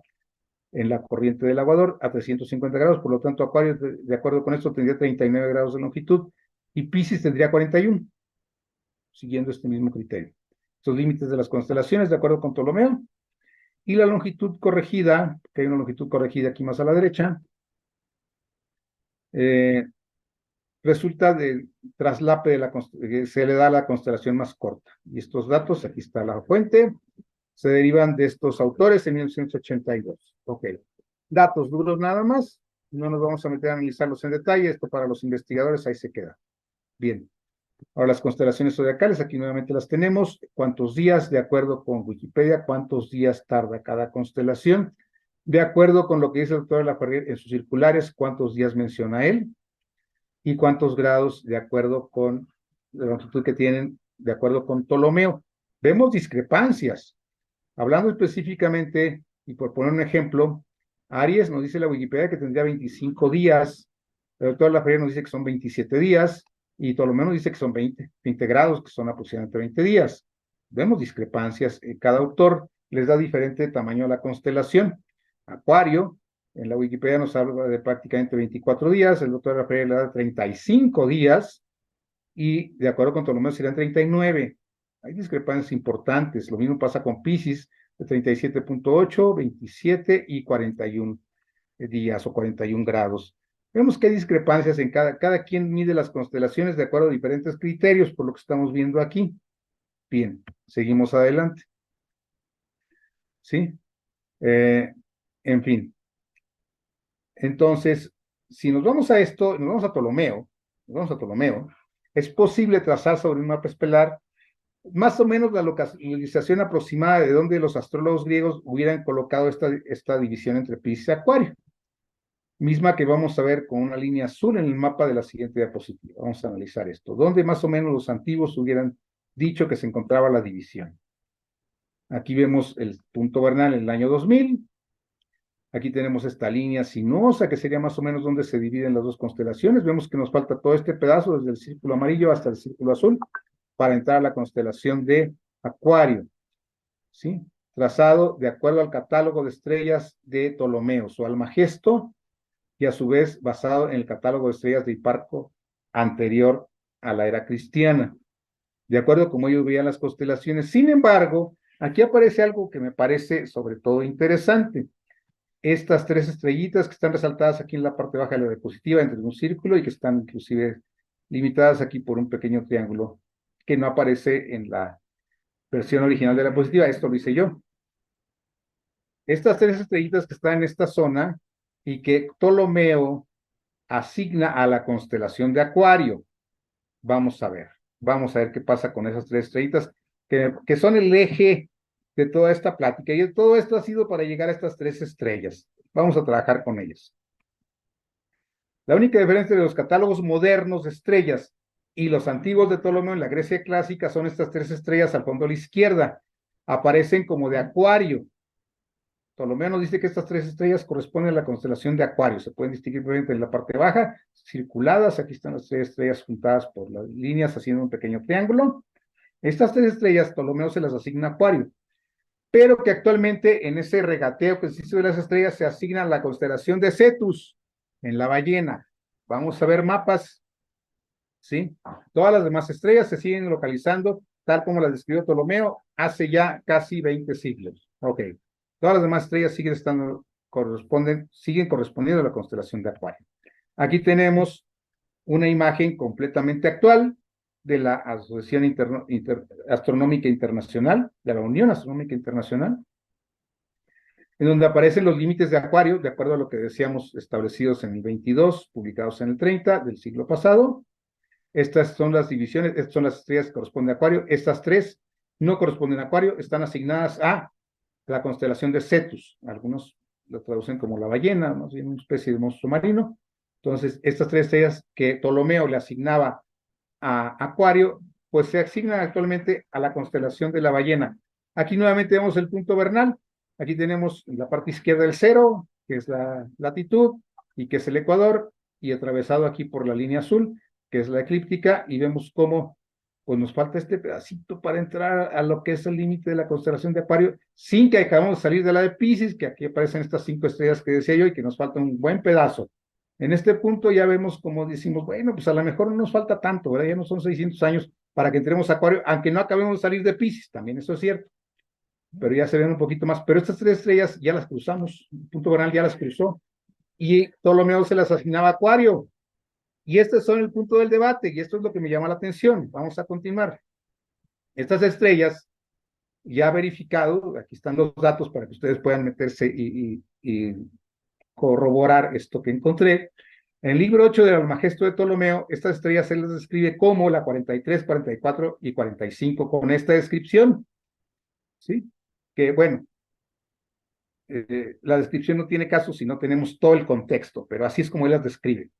en la corriente del aguador a 350 grados, por lo tanto Acuario, de acuerdo con esto, tendría 39 grados de longitud, y Piscis tendría 41, siguiendo este mismo criterio. Estos límites de las constelaciones, de acuerdo con Ptolomeo, y la longitud corregida, que hay una longitud corregida aquí más a la derecha, resulta del traslape de que se le da a la constelación más corta. Y estos datos, aquí está la fuente, se derivan de estos autores en 1982. Ok. Datos duros nada más, no nos vamos a meter a analizarlos en detalle, esto para los investigadores ahí se queda. Bien. Ahora las constelaciones zodiacales, aquí nuevamente las tenemos. ¿Cuántos días? De acuerdo con Wikipedia, ¿cuántos días tarda cada constelación? De acuerdo con lo que dice el doctor Laferrier en sus circulares, ¿cuántos días menciona él? Y cuántos grados de acuerdo con la longitud que tienen, de acuerdo con Ptolomeo. Vemos discrepancias. Hablando específicamente, y por poner un ejemplo, Aries nos dice la Wikipedia que tendría 25 días, el doctor Lafayette nos dice que son 27 días, y Ptolomeo nos dice que son 20 grados, que son aproximadamente 20 días. Vemos discrepancias, cada autor les da diferente tamaño a la constelación. Acuario, en la Wikipedia nos habla de prácticamente 24 días, el doctor Lafayette le da 35 días, y de acuerdo con Ptolomeo serían 39. Hay discrepancias importantes. Lo mismo pasa con Piscis, de 37.8, 27 y 41 días o 41 grados. Vemos que hay discrepancias en cada quien mide las constelaciones de acuerdo a diferentes criterios, por lo que estamos viendo aquí. Bien, seguimos adelante. ¿Sí? En fin. Entonces, si nos vamos a esto, nos vamos a Ptolomeo, es posible trazar sobre un mapa estelar más o menos la localización aproximada de donde los astrólogos griegos hubieran colocado esta división entre Piscis y Acuario, misma que vamos a ver con una línea azul en el mapa de la siguiente diapositiva. Vamos a analizar esto. ¿Dónde más o menos los antiguos hubieran dicho que se encontraba la división? Aquí vemos el punto vernal en el año 2000. Aquí tenemos esta línea sinuosa, que sería más o menos donde se dividen las dos constelaciones. Vemos que nos falta todo este pedazo, desde el círculo amarillo hasta el círculo azul, para entrar a la constelación de Acuario, ¿sí? Trazado de acuerdo al catálogo de estrellas de Ptolomeo, su Almagesto, y a su vez basado en el catálogo de estrellas de Hiparco anterior a la era cristiana, de acuerdo a cómo ellos veían las constelaciones. Sin embargo, aquí aparece algo que me parece sobre todo interesante. Estas tres estrellitas que están resaltadas aquí en la parte baja de la diapositiva entre un círculo y que están inclusive limitadas aquí por un pequeño triángulo que no aparece en la versión original de la diapositiva. Esto lo hice yo. Estas tres estrellitas que están en esta zona y que Ptolomeo asigna a la constelación de Acuario. Vamos a ver qué pasa con esas tres estrellitas que son el eje de toda esta plática, y todo esto ha sido para llegar a estas tres estrellas. Vamos a trabajar con ellas. La única diferencia de los catálogos modernos de estrellas y los antiguos de Ptolomeo en la Grecia clásica son estas tres estrellas al fondo a la izquierda. Aparecen como de Acuario. Ptolomeo nos dice que estas tres estrellas corresponden a la constelación de Acuario. Se pueden distinguir en la parte baja, circuladas. Aquí están las tres estrellas juntadas por las líneas haciendo un pequeño triángulo. Estas tres estrellas, Ptolomeo se las asigna a Acuario, pero que actualmente en ese regateo que existe de las estrellas se asigna a la constelación de Cetus, en la ballena. Vamos a ver mapas, ¿sí? Todas las demás estrellas se siguen localizando tal como las describió Ptolomeo hace ya casi 20 siglos. Ok. Todas las demás estrellas siguen correspondiendo a la constelación de Acuario. Aquí tenemos una imagen completamente actual de la Asociación Astronómica Internacional, de la Unión Astronómica Internacional, en donde aparecen los límites de Acuario, de acuerdo a lo que decíamos, establecidos en el 22, publicados en el 30 del siglo pasado. Estas son las divisiones, estas son las estrellas que corresponden a Acuario. Estas tres no corresponden a Acuario, están asignadas a la constelación de Cetus. Algunos lo traducen como la ballena, ¿no? Una especie de monstruo marino. Entonces, estas tres estrellas que Ptolomeo le asignaba a Acuario, pues se asignan actualmente a la constelación de la ballena. Aquí nuevamente vemos el punto vernal. Aquí tenemos en la parte izquierda el cero, que es la latitud y que es el ecuador, y atravesado aquí por la línea azul, que es la eclíptica, y vemos cómo pues nos falta este pedacito para entrar a lo que es el límite de la constelación de Acuario, sin que acabamos de salir de la de Piscis, que aquí aparecen estas 5 estrellas que decía yo, y que nos falta un buen pedazo. En este punto ya vemos como decimos, bueno, pues a lo mejor no nos falta tanto, ¿verdad? Ya no son 600 años para que entremos a Acuario, aunque no acabemos de salir de Piscis, también eso es cierto, pero ya se ven un poquito más. Pero estas tres estrellas ya las cruzamos, el punto vernal ya las cruzó, y Ptolomeo se las asignaba a Acuario. Y este son el punto del debate, y esto es lo que me llama la atención. Vamos a continuar. Estas estrellas, ya verificado, aquí están los datos para que ustedes puedan meterse y corroborar esto que encontré. En el libro 8 del Almagesto de Ptolomeo, estas estrellas se las describe como la 43, 44 y 45, con esta descripción. ¿Sí? Que bueno, la descripción no tiene caso si no tenemos todo el contexto, pero así es como él las describe.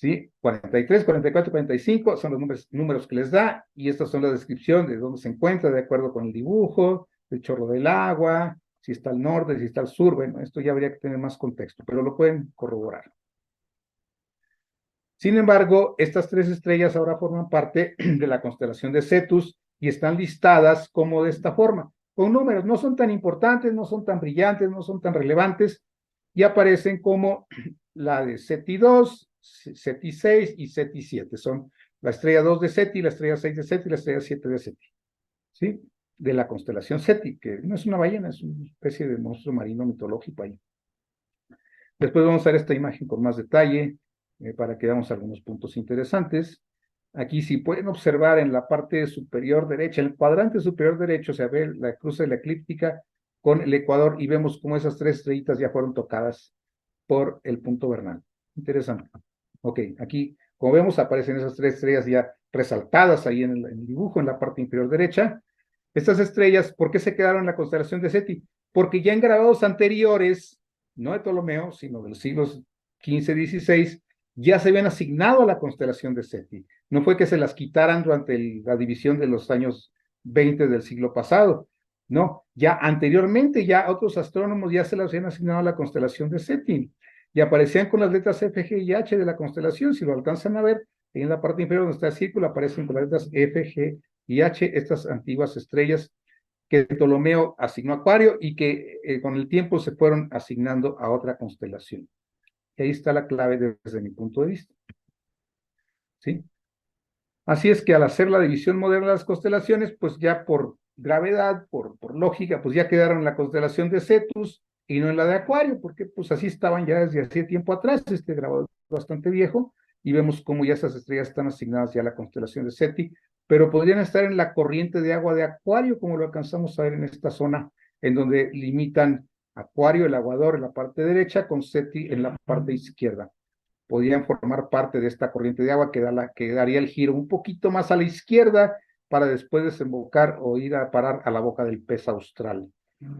¿sí? 43, 44, 45 son los números que les da, y estas son la descripción de dónde se encuentra, de acuerdo con el dibujo, el chorro del agua, si está al norte, si está al sur. Bueno, esto ya habría que tener más contexto, pero lo pueden corroborar. Sin embargo, estas tres estrellas ahora forman parte de la constelación de Cetus y están listadas como de esta forma, con números. No son tan importantes, no son tan brillantes, no son tan relevantes, y aparecen como la de Ceti 2, Ceti 6 y Ceti 7. Son la estrella 2 de Ceti, la estrella 6 de Ceti y la estrella 7 de Ceti, ¿sí? De la constelación Ceti, que no es una ballena, es una especie de monstruo marino mitológico ahí. Después vamos a ver esta imagen con más detalle para que veamos algunos puntos interesantes. Aquí, si pueden observar en la parte superior derecha, en el cuadrante superior derecho, se ve la cruz de la eclíptica con el ecuador y vemos cómo esas tres estrellitas ya fueron tocadas por el punto vernal. Interesante. Ok, aquí, como vemos, aparecen esas tres estrellas ya resaltadas ahí en el dibujo, en la parte inferior derecha. Estas estrellas, ¿por qué se quedaron en la constelación de Ceti? Porque ya en grabados anteriores, no de Ptolomeo, sino de los siglos XV, XVI, ya se habían asignado a la constelación de Ceti. No fue que se las quitaran durante la división de los años 20 del siglo pasado. No, ya anteriormente, ya otros astrónomos ya se las habían asignado a la constelación de Ceti. Y aparecían con las letras F, G y H de la constelación. Si lo alcanzan a ver, en la parte inferior donde está el círculo, aparecen con las letras F, G y H, estas antiguas estrellas que Ptolomeo asignó a Acuario y que con el tiempo se fueron asignando a otra constelación. Y ahí está la clave desde mi punto de vista. ¿Sí? Así es que al hacer la división moderna de las constelaciones, pues ya por gravedad, por lógica, pues ya quedaron en la constelación de Cetus y no en la de Acuario, porque pues así estaban ya desde hace tiempo atrás. Este grabado es bastante viejo y vemos cómo ya esas estrellas están asignadas ya a la constelación de Ceti, pero podrían estar en la corriente de agua de Acuario, como lo alcanzamos a ver en esta zona, en donde limitan Acuario, el aguador, en la parte derecha, con Ceti en la parte izquierda. Podrían formar parte de esta corriente de agua que daría el giro un poquito más a la izquierda para después desembocar o ir a parar a la boca del pez austral,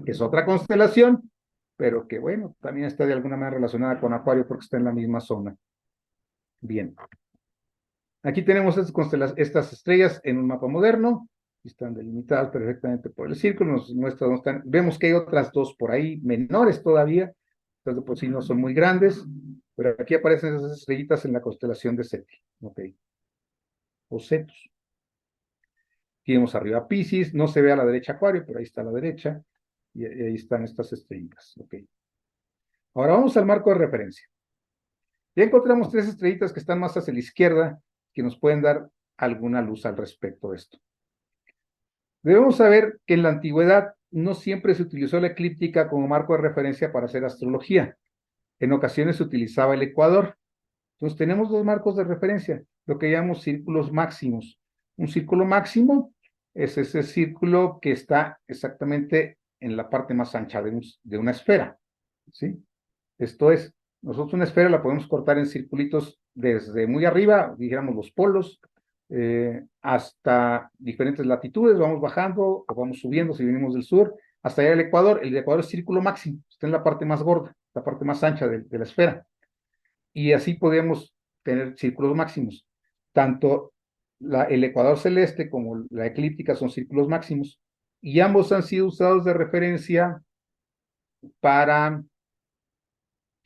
que es otra constelación, pero que bueno, también está de alguna manera relacionada con Acuario porque está en la misma zona. Bien. Aquí tenemos estas estrellas en un mapa moderno, están delimitadas perfectamente por el círculo, nos muestra dónde están. Vemos que hay otras dos por ahí, menores todavía, entonces por sí no son muy grandes, pero aquí aparecen esas estrellitas en la constelación de Ceti, ok, o Cetus. Aquí vemos arriba Piscis, no se ve a la derecha Acuario, pero ahí está a la derecha, y ahí están estas estrellitas, ok. Ahora vamos al marco de referencia. Ya encontramos tres estrellitas que están más hacia la izquierda, que nos pueden dar alguna luz al respecto de esto. Debemos saber que en la antigüedad no siempre se utilizó la eclíptica como marco de referencia para hacer astrología. En ocasiones se utilizaba el ecuador. Entonces tenemos dos marcos de referencia, lo que llamamos círculos máximos. Un círculo máximo es ese círculo que está exactamente en la parte más ancha de una esfera, ¿sí? Esto es, nosotros una esfera la podemos cortar en circulitos desde muy arriba, dijéramos los polos, hasta diferentes latitudes, vamos bajando o vamos subiendo si venimos del sur, hasta allá el Ecuador. El Ecuador es círculo máximo, está en la parte más gorda, la parte más ancha de la esfera. Y así podemos tener círculos máximos. Tanto el Ecuador celeste como la eclíptica son círculos máximos, y ambos han sido usados de referencia para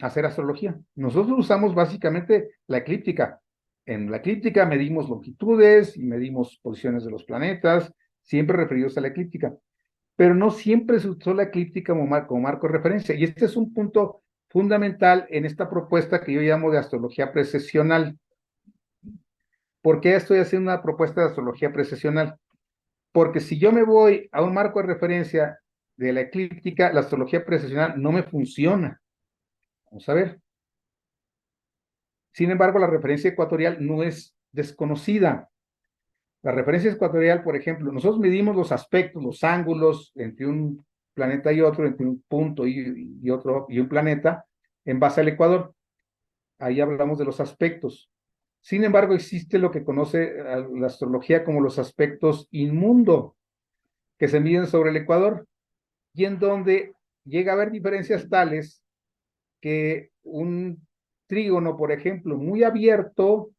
hacer astrología. Nosotros usamos básicamente la eclíptica. En la eclíptica medimos longitudes y medimos posiciones de los planetas, siempre referidos a la eclíptica. Pero no siempre se usó la eclíptica como marco de referencia. Y este es un punto fundamental en esta propuesta que yo llamo de astrología precesional. ¿Por qué estoy haciendo una propuesta de astrología precesional? Porque si yo me voy a un marco de referencia de la eclíptica, la astrología precesional no me funciona. Vamos a ver. Sin embargo, la referencia ecuatorial no es desconocida. La referencia ecuatorial, por ejemplo, nosotros medimos los aspectos, los ángulos entre un planeta y otro, entre un punto y otro y un planeta, en base al ecuador. Ahí hablamos de los aspectos. Sin embargo, existe lo que conoce la astrología como los aspectos inmundo, que se miden sobre el ecuador, y en donde llega a haber diferencias tales que un trígono, por ejemplo, muy abierto,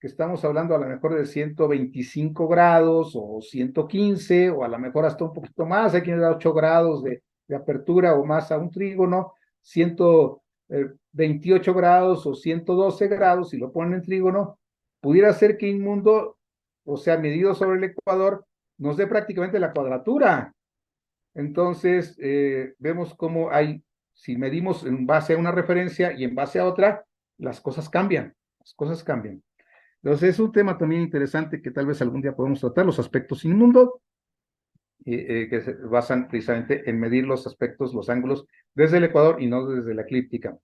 que estamos hablando a lo mejor de 125 grados o 115, o a lo mejor hasta un poquito más, hay quienes da 8 grados de apertura o más a un trígono, 128 grados o 112 grados, si lo ponen en trígono, pudiera ser que Inmundo, o sea, medido sobre el ecuador, nos dé prácticamente la cuadratura. Entonces, vemos cómo hay, si medimos en base a una referencia y en base a otra, las cosas cambian, las cosas cambian. Entonces, es un tema también interesante que tal vez algún día podemos tratar, los aspectos Inmundo, que se basan precisamente en medir los aspectos, los ángulos desde el ecuador y no desde la eclíptica.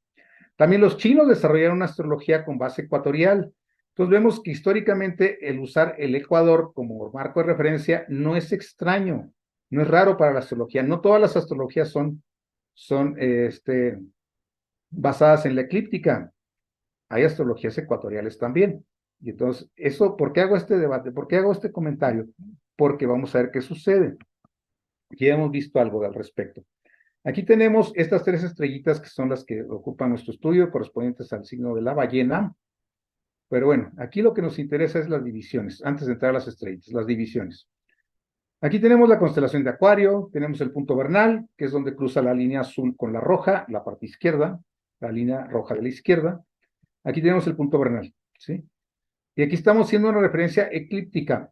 También los chinos desarrollaron una astrología con base ecuatorial. Entonces vemos que históricamente el usar el ecuador como marco de referencia no es extraño, no es raro para la astrología. No todas las astrologías son basadas en la eclíptica. Hay astrologías ecuatoriales también. Y entonces, ¿por qué hago este debate? ¿Por qué hago este comentario? Porque vamos a ver qué sucede. Ya hemos visto algo al respecto. Aquí tenemos estas 3 estrellitas que son las que ocupan nuestro estudio, correspondientes al signo de la ballena. Pero bueno, aquí lo que nos interesa es las divisiones, antes de entrar a las estrellitas, las divisiones. Aquí tenemos la constelación de Acuario, tenemos el punto vernal, que es donde cruza la línea azul con la roja, la parte izquierda, la línea roja de la izquierda. Aquí tenemos el punto vernal, ¿sí? Y aquí estamos haciendo una referencia eclíptica,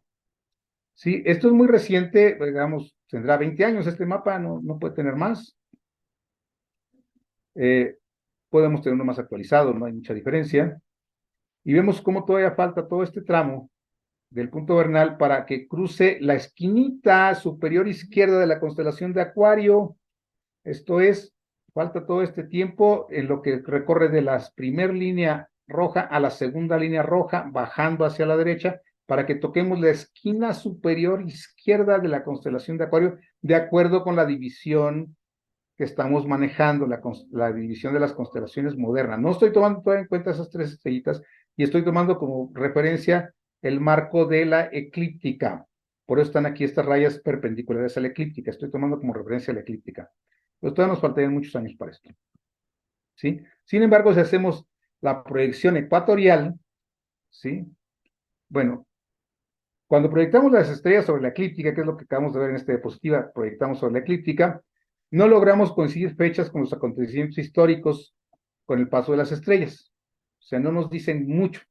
¿sí? Esto es muy reciente, digamos, tendrá 20 años este mapa, no puede tener más. Podemos tener uno más actualizado, no hay mucha diferencia. Y vemos cómo todavía falta todo este tramo del punto vernal para que cruce la esquinita superior izquierda de la constelación de Acuario. Esto es, falta todo este tiempo en lo que recorre de la primera línea roja a la segunda línea roja, bajando hacia la derecha, para que toquemos la esquina superior izquierda de la constelación de Acuario, de acuerdo con la división que estamos manejando, la división de las constelaciones modernas. No estoy tomando todavía en cuenta esas 3 estrellitas y estoy tomando como referencia el marco de la eclíptica. Por eso están aquí estas rayas perpendiculares a la eclíptica. Estoy tomando como referencia la eclíptica. Pero todavía nos faltarían muchos años para esto. ¿Sí? Sin embargo, si hacemos la proyección ecuatorial, ¿sí? Bueno, cuando proyectamos las estrellas sobre la eclíptica, que es lo que acabamos de ver en esta diapositiva, proyectamos sobre la eclíptica, no logramos coincidir fechas con los acontecimientos históricos con el paso de las estrellas. O sea, no nos dicen mucho,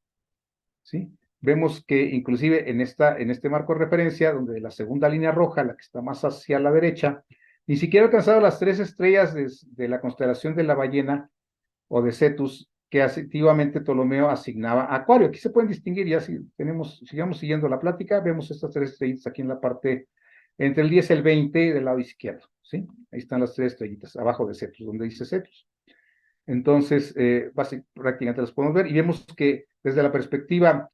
¿sí? Vemos que inclusive en este marco de referencia, donde la segunda línea roja, la que está más hacia la derecha, ni siquiera ha alcanzado las 3 estrellas de la constelación de la ballena o de Cetus, que activamente Ptolomeo asignaba a Acuario. Aquí se pueden distinguir, ya si sigamos siguiendo la plática, vemos estas 3 estrellitas aquí en la parte, entre el 10 y el 20 del lado izquierdo, ¿sí? Ahí están las 3 estrellitas, abajo de Cetus, donde dice Cetus. Entonces, prácticamente las podemos ver y vemos que desde la perspectiva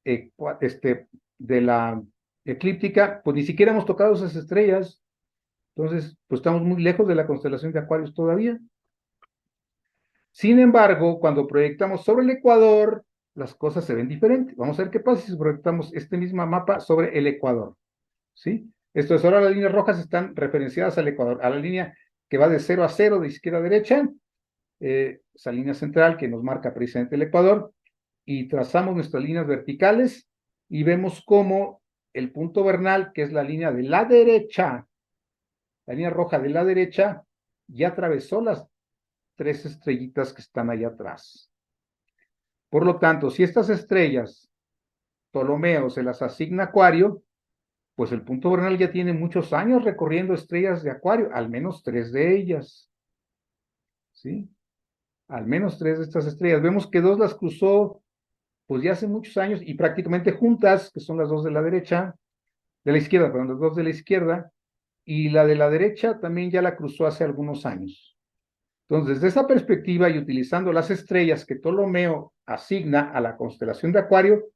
de la eclíptica, pues ni siquiera hemos tocado esas estrellas. Entonces, pues estamos muy lejos de la constelación de Acuarios todavía. Sin embargo, cuando proyectamos sobre el Ecuador, las cosas se ven diferentes. Vamos a ver qué pasa si proyectamos este mismo mapa sobre el Ecuador, ¿sí? Esto es, ahora las líneas rojas están referenciadas al Ecuador, a la línea que va de 0 a 0, de izquierda a derecha, esa línea central que nos marca precisamente el Ecuador, y trazamos nuestras líneas verticales y vemos cómo el punto vernal, que es la línea de la derecha, la línea roja de la derecha, ya atravesó las 3 estrellitas que están allá atrás. Por lo tanto, si estas estrellas Ptolomeo se las asigna Acuario, pues el punto vernal ya tiene muchos años recorriendo estrellas de Acuario, al menos 3 de ellas, ¿sí? Al menos 3 de estas estrellas. Vemos que 2 las cruzó, pues ya hace muchos años, y prácticamente juntas, que son las 2 de la derecha, de la izquierda, perdón, las 2 de la izquierda, y la de la derecha también ya la cruzó hace algunos años. Entonces, desde esa perspectiva y utilizando las estrellas que Ptolomeo asigna a la constelación de Acuario,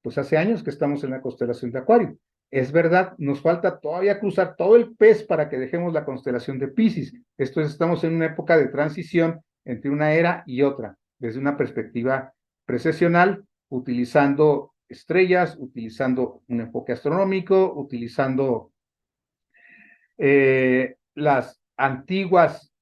pues hace años que estamos en la constelación de Acuario. Es verdad, nos falta todavía cruzar todo el pez para que dejemos la constelación de Piscis. Esto es, estamos en una época de transición entre una era y otra, desde una perspectiva precesional, utilizando estrellas, utilizando un enfoque astronómico, utilizando las antiguas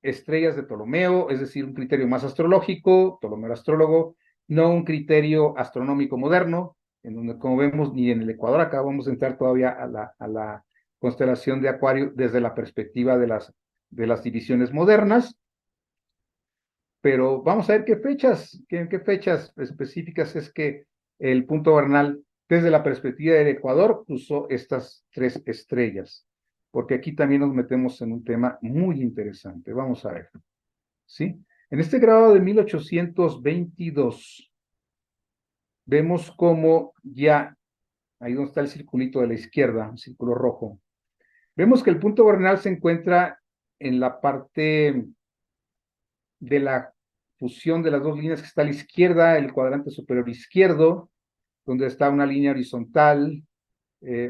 estrellas de Ptolomeo, es decir, un criterio más astrológico, Ptolomeo era astrólogo, no un criterio astronómico moderno, en donde, como vemos, ni en el Ecuador acá vamos a entrar todavía a la constelación de Acuario desde la perspectiva de las divisiones modernas, pero vamos a ver en qué fechas específicas es que el punto vernal, desde la perspectiva del Ecuador, cruzó estas tres estrellas, porque aquí también nos metemos en un tema muy interesante. Vamos a ver, ¿sí? En este grado de 1822, vemos cómo ya, ahí donde está el circulito de la izquierda, un círculo rojo, vemos que el punto vernal se encuentra en la parte de la fusión de las dos líneas que está a la izquierda, el cuadrante superior izquierdo, donde está una línea horizontal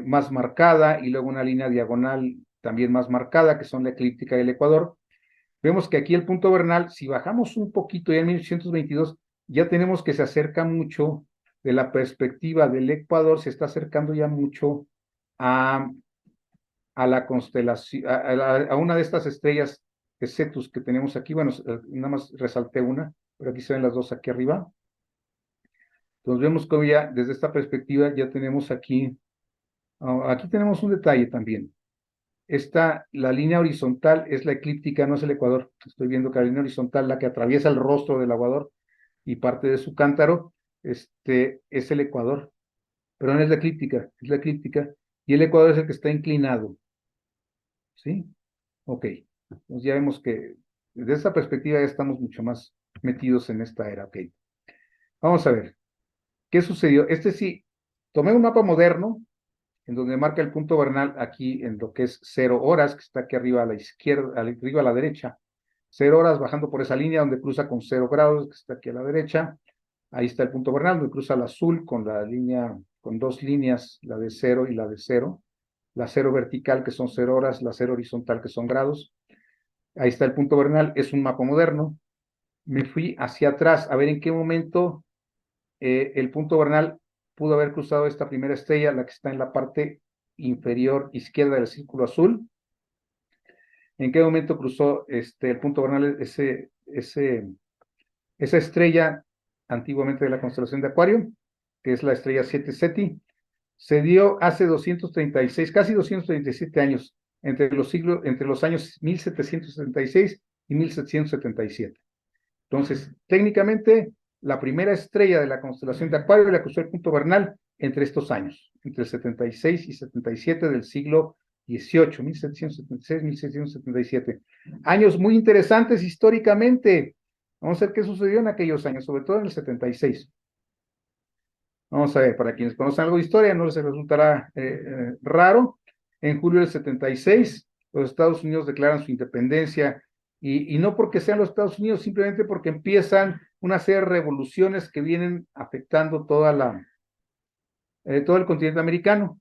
más marcada y luego una línea diagonal también más marcada, que son la eclíptica y el ecuador. Vemos que aquí el punto vernal, si bajamos un poquito ya en 1822, ya tenemos que se acerca mucho de la perspectiva del ecuador, se está acercando ya mucho a la constelación, a una de estas estrellas de Cetus que tenemos aquí. Bueno, nada más resalté una, pero aquí se ven las dos aquí arriba. Entonces vemos que ya desde esta perspectiva ya tenemos aquí, aquí tenemos un detalle también. La línea horizontal es la eclíptica, no es el ecuador. Estoy viendo que la línea horizontal, la que atraviesa el rostro del ecuador y parte de su cántaro, es el ecuador. Pero no es la eclíptica, y el ecuador es el que está inclinado. ¿Sí? Ok. Entonces ya vemos que desde esta perspectiva ya estamos mucho más metidos en esta era. Ok. Vamos a ver. ¿Qué sucedió? Sí, tomé un mapa moderno en donde marca el punto vernal aquí en lo que es 0 horas, que está aquí arriba a la izquierda, arriba a la derecha. 0 horas bajando por esa línea donde cruza con 0 grados, que está aquí a la derecha. Ahí está el punto vernal, donde cruza el azul con la línea, con dos líneas, la de 0 y la de 0. La 0 vertical, que son 0 horas, la 0 horizontal, que son grados. Ahí está el punto vernal, es un mapa moderno. Me fui hacia atrás a ver en qué momento el punto vernal pudo haber cruzado esta primera estrella, la que está en la parte inferior izquierda del círculo azul. ¿En qué momento cruzó el punto vernal esa estrella antiguamente de la constelación de Acuario, que es la estrella 7 Ceti? Se dio hace 236, casi 237 años, entre los años 1776 y 1777. Entonces, técnicamente, la primera estrella de la constelación de Acuario la cruzó el punto vernal entre estos años, entre el 76 y 77 del siglo XVIII, 1776, 1777. Años muy interesantes históricamente. Vamos a ver qué sucedió en aquellos años, sobre todo en el 76. Vamos a ver, para quienes conocen algo de historia, no les resultará raro. En julio del 76, los Estados Unidos declaran su independencia, y no porque sean los Estados Unidos, simplemente porque empiezan una serie de revoluciones que vienen afectando todo el continente americano,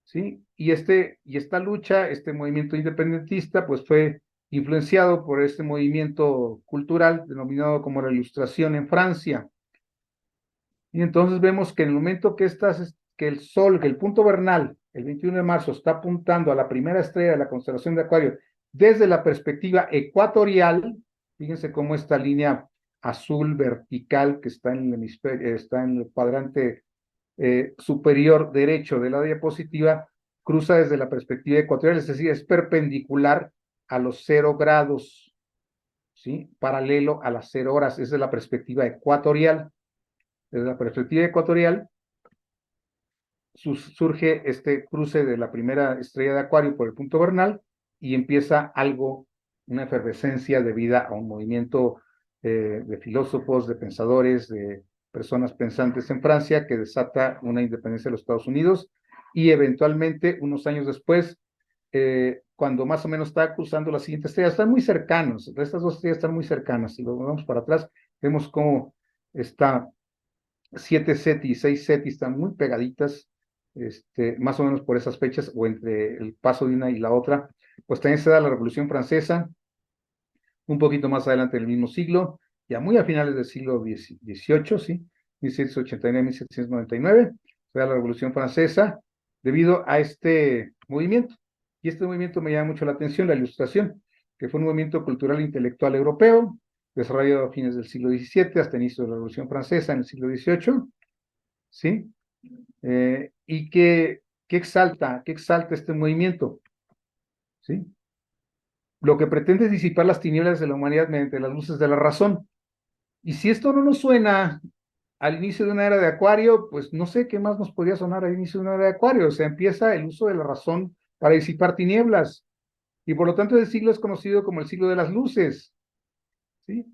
¿sí? Y esta lucha, este movimiento independentista, pues fue influenciado por este movimiento cultural denominado como la Ilustración en Francia. Y entonces vemos que en el momento que el Sol, que el punto vernal, el 21 de marzo, está apuntando a la primera estrella de la constelación de Acuario desde la perspectiva ecuatorial, fíjense cómo esta línea azul vertical que está en el cuadrante superior derecho de la diapositiva, cruza desde la perspectiva ecuatorial, es decir, es perpendicular a los 0 grados, ¿sí? Paralelo a las 0 horas, esa es la perspectiva ecuatorial. Desde la perspectiva ecuatorial, surge este cruce de la primera estrella de Acuario por el punto vernal y empieza una efervescencia debida a un movimiento de filósofos, de pensadores, de personas pensantes en Francia que desata una independencia de los Estados Unidos, y eventualmente, unos años después, cuando más o menos está cruzando la siguiente estrella, están muy cercanos, estas dos estrellas están muy cercanas. Si lo vamos para atrás, vemos cómo está 7 Ceti y 6 Ceti están muy pegaditas, más o menos por esas fechas, o entre el paso de una y la otra. Pues también se da la Revolución Francesa, un poquito más adelante del mismo siglo, ya muy a finales del siglo XVIII, ¿sí? 1789-1799, se da la Revolución Francesa debido a este movimiento. Y este movimiento me llama mucho la atención, la Ilustración. que fue un movimiento cultural e intelectual europeo, desarrollado a fines del siglo XVII hasta el inicio de la Revolución Francesa en el siglo XVIII, ¿sí? Y que exalta este movimiento, ¿sí? Lo que pretende es disipar las tinieblas de la humanidad mediante las luces de la razón. Y si esto no nos suena al inicio de una era de Acuario, pues no sé qué más nos podría sonar al inicio de una era de Acuario. O sea, empieza el uso de la razón para disipar tinieblas. Y por lo tanto, el siglo es conocido como el siglo de las luces, ¿sí?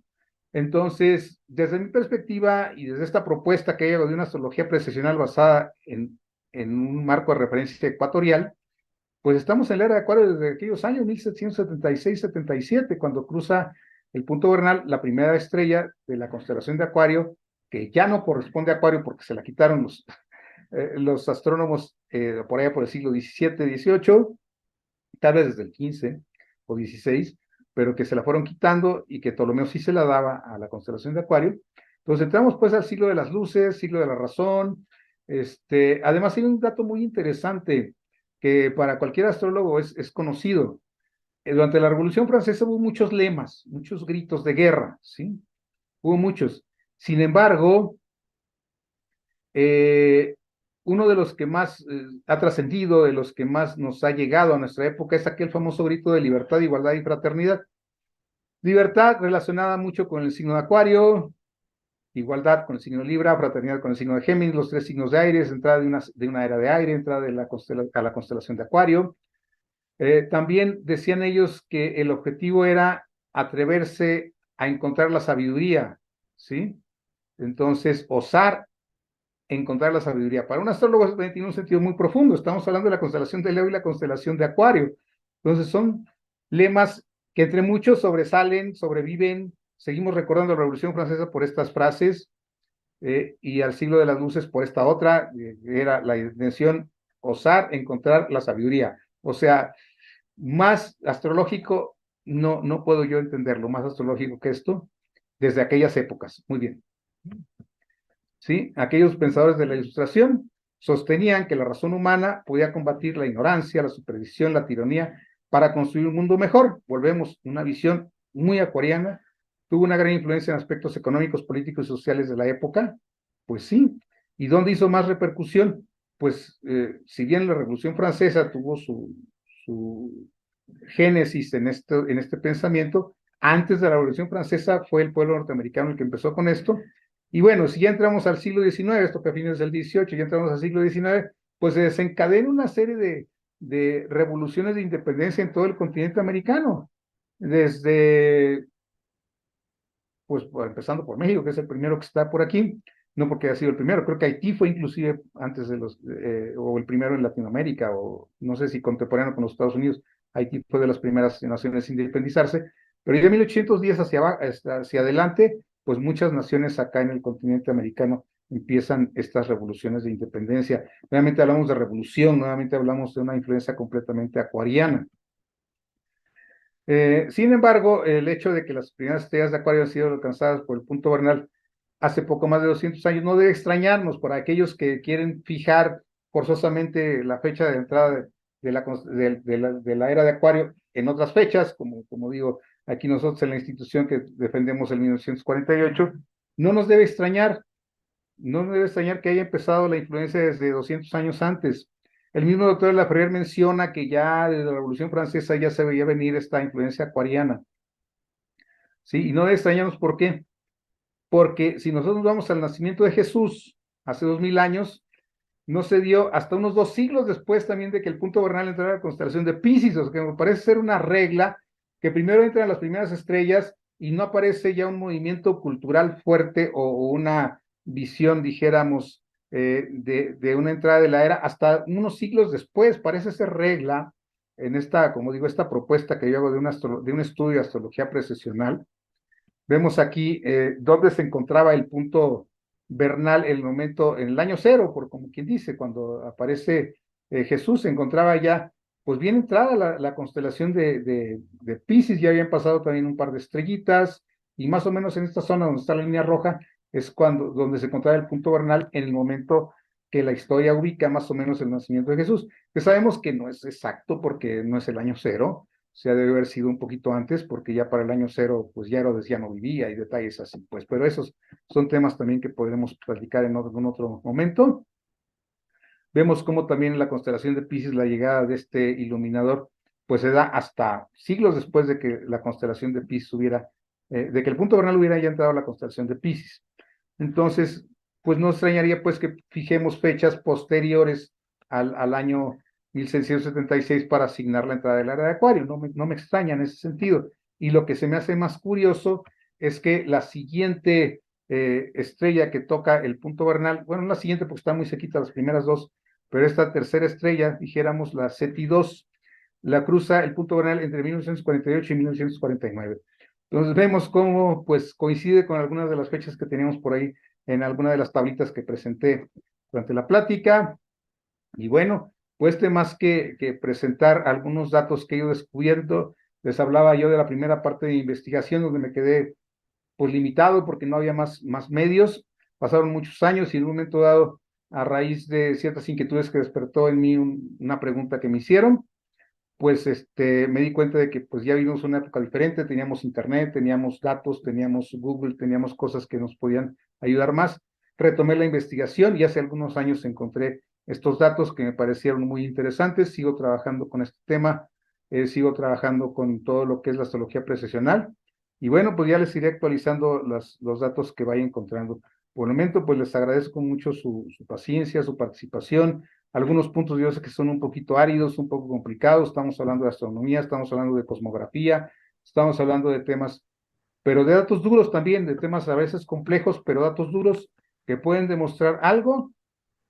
Entonces, desde mi perspectiva y desde esta propuesta que hago de una astrología precisional basada en un marco de referencia ecuatorial, pues estamos en la era de Acuario desde aquellos años 1776-77, cuando cruza el punto vernal la primera estrella de la constelación de Acuario, que ya no corresponde a Acuario porque se la quitaron los astrónomos por allá por el siglo XVII, XVIII, tal vez desde el XV o XVI, pero que se la fueron quitando y que Ptolomeo sí se la daba a la constelación de Acuario. Entonces entramos pues al siglo de las luces, siglo de la razón. Además hay un dato muy interesante que para cualquier astrólogo es conocido. Durante la Revolución Francesa hubo muchos lemas, muchos gritos de guerra, ¿sí? Hubo muchos. Sin embargo, uno de los que más ha trascendido, de los que más nos ha llegado a nuestra época, es aquel famoso grito de libertad, igualdad y fraternidad. Libertad relacionada mucho con el signo de Acuario, igualdad con el signo de Libra, fraternidad con el signo de Géminis, los tres signos de aire, entrada de una era de aire, entrada de a la constelación de Acuario. También decían ellos que el objetivo era atreverse a encontrar la sabiduría, ¿sí? Entonces, osar encontrar la sabiduría. Para un astrólogo eso también tiene un sentido muy profundo. Estamos hablando de la constelación de Leo y la constelación de Acuario. Entonces son lemas que entre muchos sobresalen, sobreviven. Seguimos recordando la Revolución Francesa por estas frases y al siglo de las luces por esta otra. Era la intención osar encontrar la sabiduría. O sea, más astrológico no puedo yo entenderlo, más astrológico que esto, desde aquellas épocas. Muy bien. ¿Sí? Aquellos pensadores de la Ilustración sostenían que la razón humana podía combatir la ignorancia, la superstición, la tiranía para construir un mundo mejor. Volvemos, una visión muy acuariana. Tuvo una gran influencia en aspectos económicos, políticos y sociales de la época. Pues sí. ¿Y dónde hizo más repercusión? Pues si bien la Revolución Francesa tuvo su génesis en este pensamiento, antes de la Revolución Francesa fue el pueblo norteamericano el que empezó con esto. Y bueno, si ya entramos al siglo XIX, esto que a fines del XVIII, ya entramos al siglo XIX, pues se desencadena una serie de revoluciones de independencia en todo el continente americano. Desde, pues empezando por México, que es el primero que está por aquí, no porque haya sido el primero, creo que Haití fue inclusive antes de o el primero en Latinoamérica, o no sé si contemporáneo con los Estados Unidos. Haití fue de las primeras naciones en independizarse, pero ya en 1810 hacia adelante, pues muchas naciones acá en el continente americano empiezan estas revoluciones de independencia. Nuevamente hablamos de revolución, nuevamente hablamos de una influencia completamente acuariana. Sin embargo, el hecho de que las primeras estrellas de Acuario han sido alcanzadas por el punto vernal hace poco más de 200 años no debe extrañarnos para aquellos que quieren fijar forzosamente la fecha de entrada de la era de Acuario en otras fechas, como digo, aquí nosotros en la institución que defendemos el 1948, no nos debe extrañar, no nos debe extrañar que haya empezado la influencia desde 200 años antes. El mismo doctor Laferrière menciona que ya desde la Revolución Francesa ya se veía venir esta influencia acuariana. ¿Sí? Y no debe extrañarnos por qué. Porque si nosotros vamos al nacimiento de Jesús hace 2000 años, no se dio hasta unos 2 siglos después también de que el punto vernal entrara a la constelación de Piscis, o sea, que me parece ser una regla que primero entran las primeras estrellas y no aparece ya un movimiento cultural fuerte o una visión, dijéramos, de una entrada de la era hasta unos siglos después. Parece ser regla en esta, como digo, esta propuesta que yo hago de un estudio de astrología precesional. Vemos aquí dónde se encontraba el punto vernal en el momento, en el año cero, por como quien dice, cuando aparece Jesús, se encontraba ya, pues bien entrada la constelación de Piscis, ya habían pasado también un par de estrellitas, y más o menos en esta zona donde está la línea roja, es donde se encontraba el punto vernal en el momento que la historia ubica más o menos el nacimiento de Jesús, que sabemos que no es exacto porque no es el año cero, sea, debe haber sido un poquito antes, porque ya para el año 0, pues ya Herodes ya no vivía y detalles así, pues, pero esos son temas también que podremos platicar en otro momento. Vemos cómo también en la constelación de Piscis la llegada de este iluminador, pues se da hasta siglos después de que la constelación de Piscis de que el punto vernal hubiera ya entrado a la constelación de Piscis. Entonces, pues no extrañaría pues que fijemos fechas posteriores al año 1676 para asignar la entrada del área de Acuario. No me extraña en ese sentido. Y lo que se me hace más curioso es que la siguiente estrella que toca el punto vernal, bueno, no la siguiente porque está muy cerquita las primeras dos, pero esta tercera estrella, dijéramos la Ceti 2, la cruza el punto vernal entre 1948 y 1949. Entonces vemos cómo pues coincide con algunas de las fechas que teníamos por ahí en alguna de las tablitas que presenté durante la plática. Y bueno, pues más que presentar algunos datos que he ido descubierto, les hablaba yo de la primera parte de investigación donde me quedé pues limitado porque no había más medios. Pasaron muchos años y en un momento dado, a raíz de ciertas inquietudes que despertó en mí una pregunta que me hicieron, pues me di cuenta de que pues ya vivimos una época diferente, teníamos internet, teníamos datos, teníamos Google, teníamos cosas que nos podían ayudar más. Retomé la investigación y hace algunos años encontré estos datos que me parecieron muy interesantes. Sigo trabajando con este tema, sigo trabajando con todo lo que es la astrología precesional y bueno, pues ya les iré actualizando los datos que vaya encontrando. Por el momento, pues les agradezco mucho su paciencia, su participación. Algunos puntos yo sé que son un poquito áridos, un poco complicados. Estamos hablando de astronomía, estamos hablando de cosmografía, estamos hablando de temas, pero de datos duros también, de temas a veces complejos, pero datos duros que pueden demostrar algo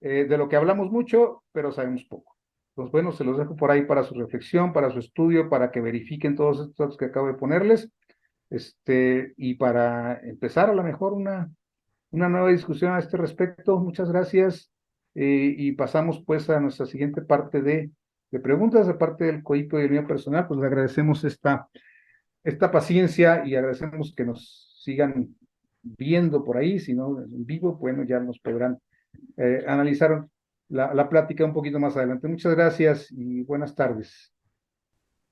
de lo que hablamos mucho, pero sabemos poco. Pues bueno, se los dejo por ahí para su reflexión, para su estudio, para que verifiquen todos estos datos que acabo de ponerles, y para empezar a lo mejor una nueva discusión a este respecto. Muchas gracias. Y pasamos pues a nuestra siguiente parte de preguntas, de parte del COIPO y el mío personal. Pues le agradecemos esta paciencia y agradecemos que nos sigan viendo por ahí, si no en vivo, bueno, ya nos podrán analizar la plática un poquito más adelante. Muchas gracias y buenas tardes.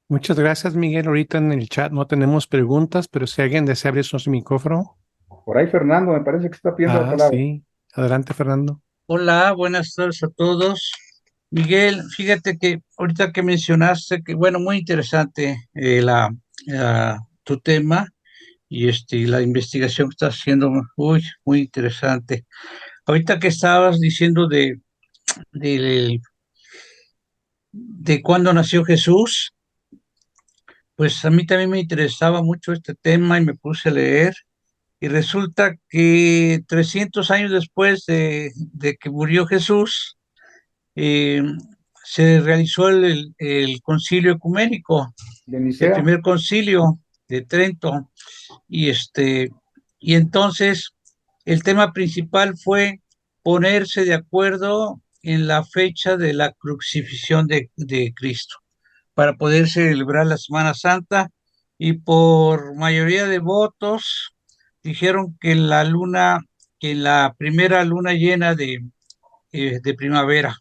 Muchas gracias, Miguel. Ahorita en el chat no tenemos preguntas, pero si alguien desea abrir su micrófono. Por ahí Fernando, me parece que está pidiendo la palabra. Sí. Adelante, Fernando. Hola, buenas tardes a todos. Miguel, fíjate que ahorita que mencionaste que, bueno, muy interesante tu tema y la investigación que estás haciendo, muy interesante. Ahorita que estabas diciendo de, de cuándo nació Jesús, pues a mí también me interesaba mucho este tema y me puse a leer. Y resulta que 300 años después de que murió Jesús, eh, se realizó el concilio ecuménico, De el Nicea. primer concilio de Trento, y entonces el tema principal fue ponerse de acuerdo en la fecha de la crucifixión de Cristo para poder celebrar la Semana Santa, y por mayoría de votos dijeron que la primera luna llena de primavera,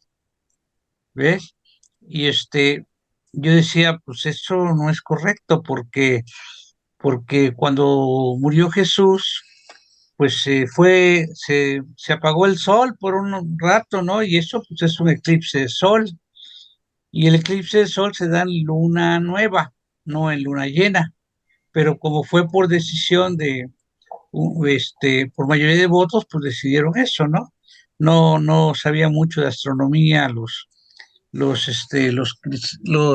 ¿ves? Y yo decía, pues eso no es correcto porque cuando murió Jesús, pues se apagó el sol por un rato, ¿no? Y eso pues es un eclipse de sol. Y el eclipse de sol se da en luna nueva, no en luna llena. Pero como fue por decisión por mayoría de votos, pues decidieron eso, ¿no? No sabía mucho de astronomía los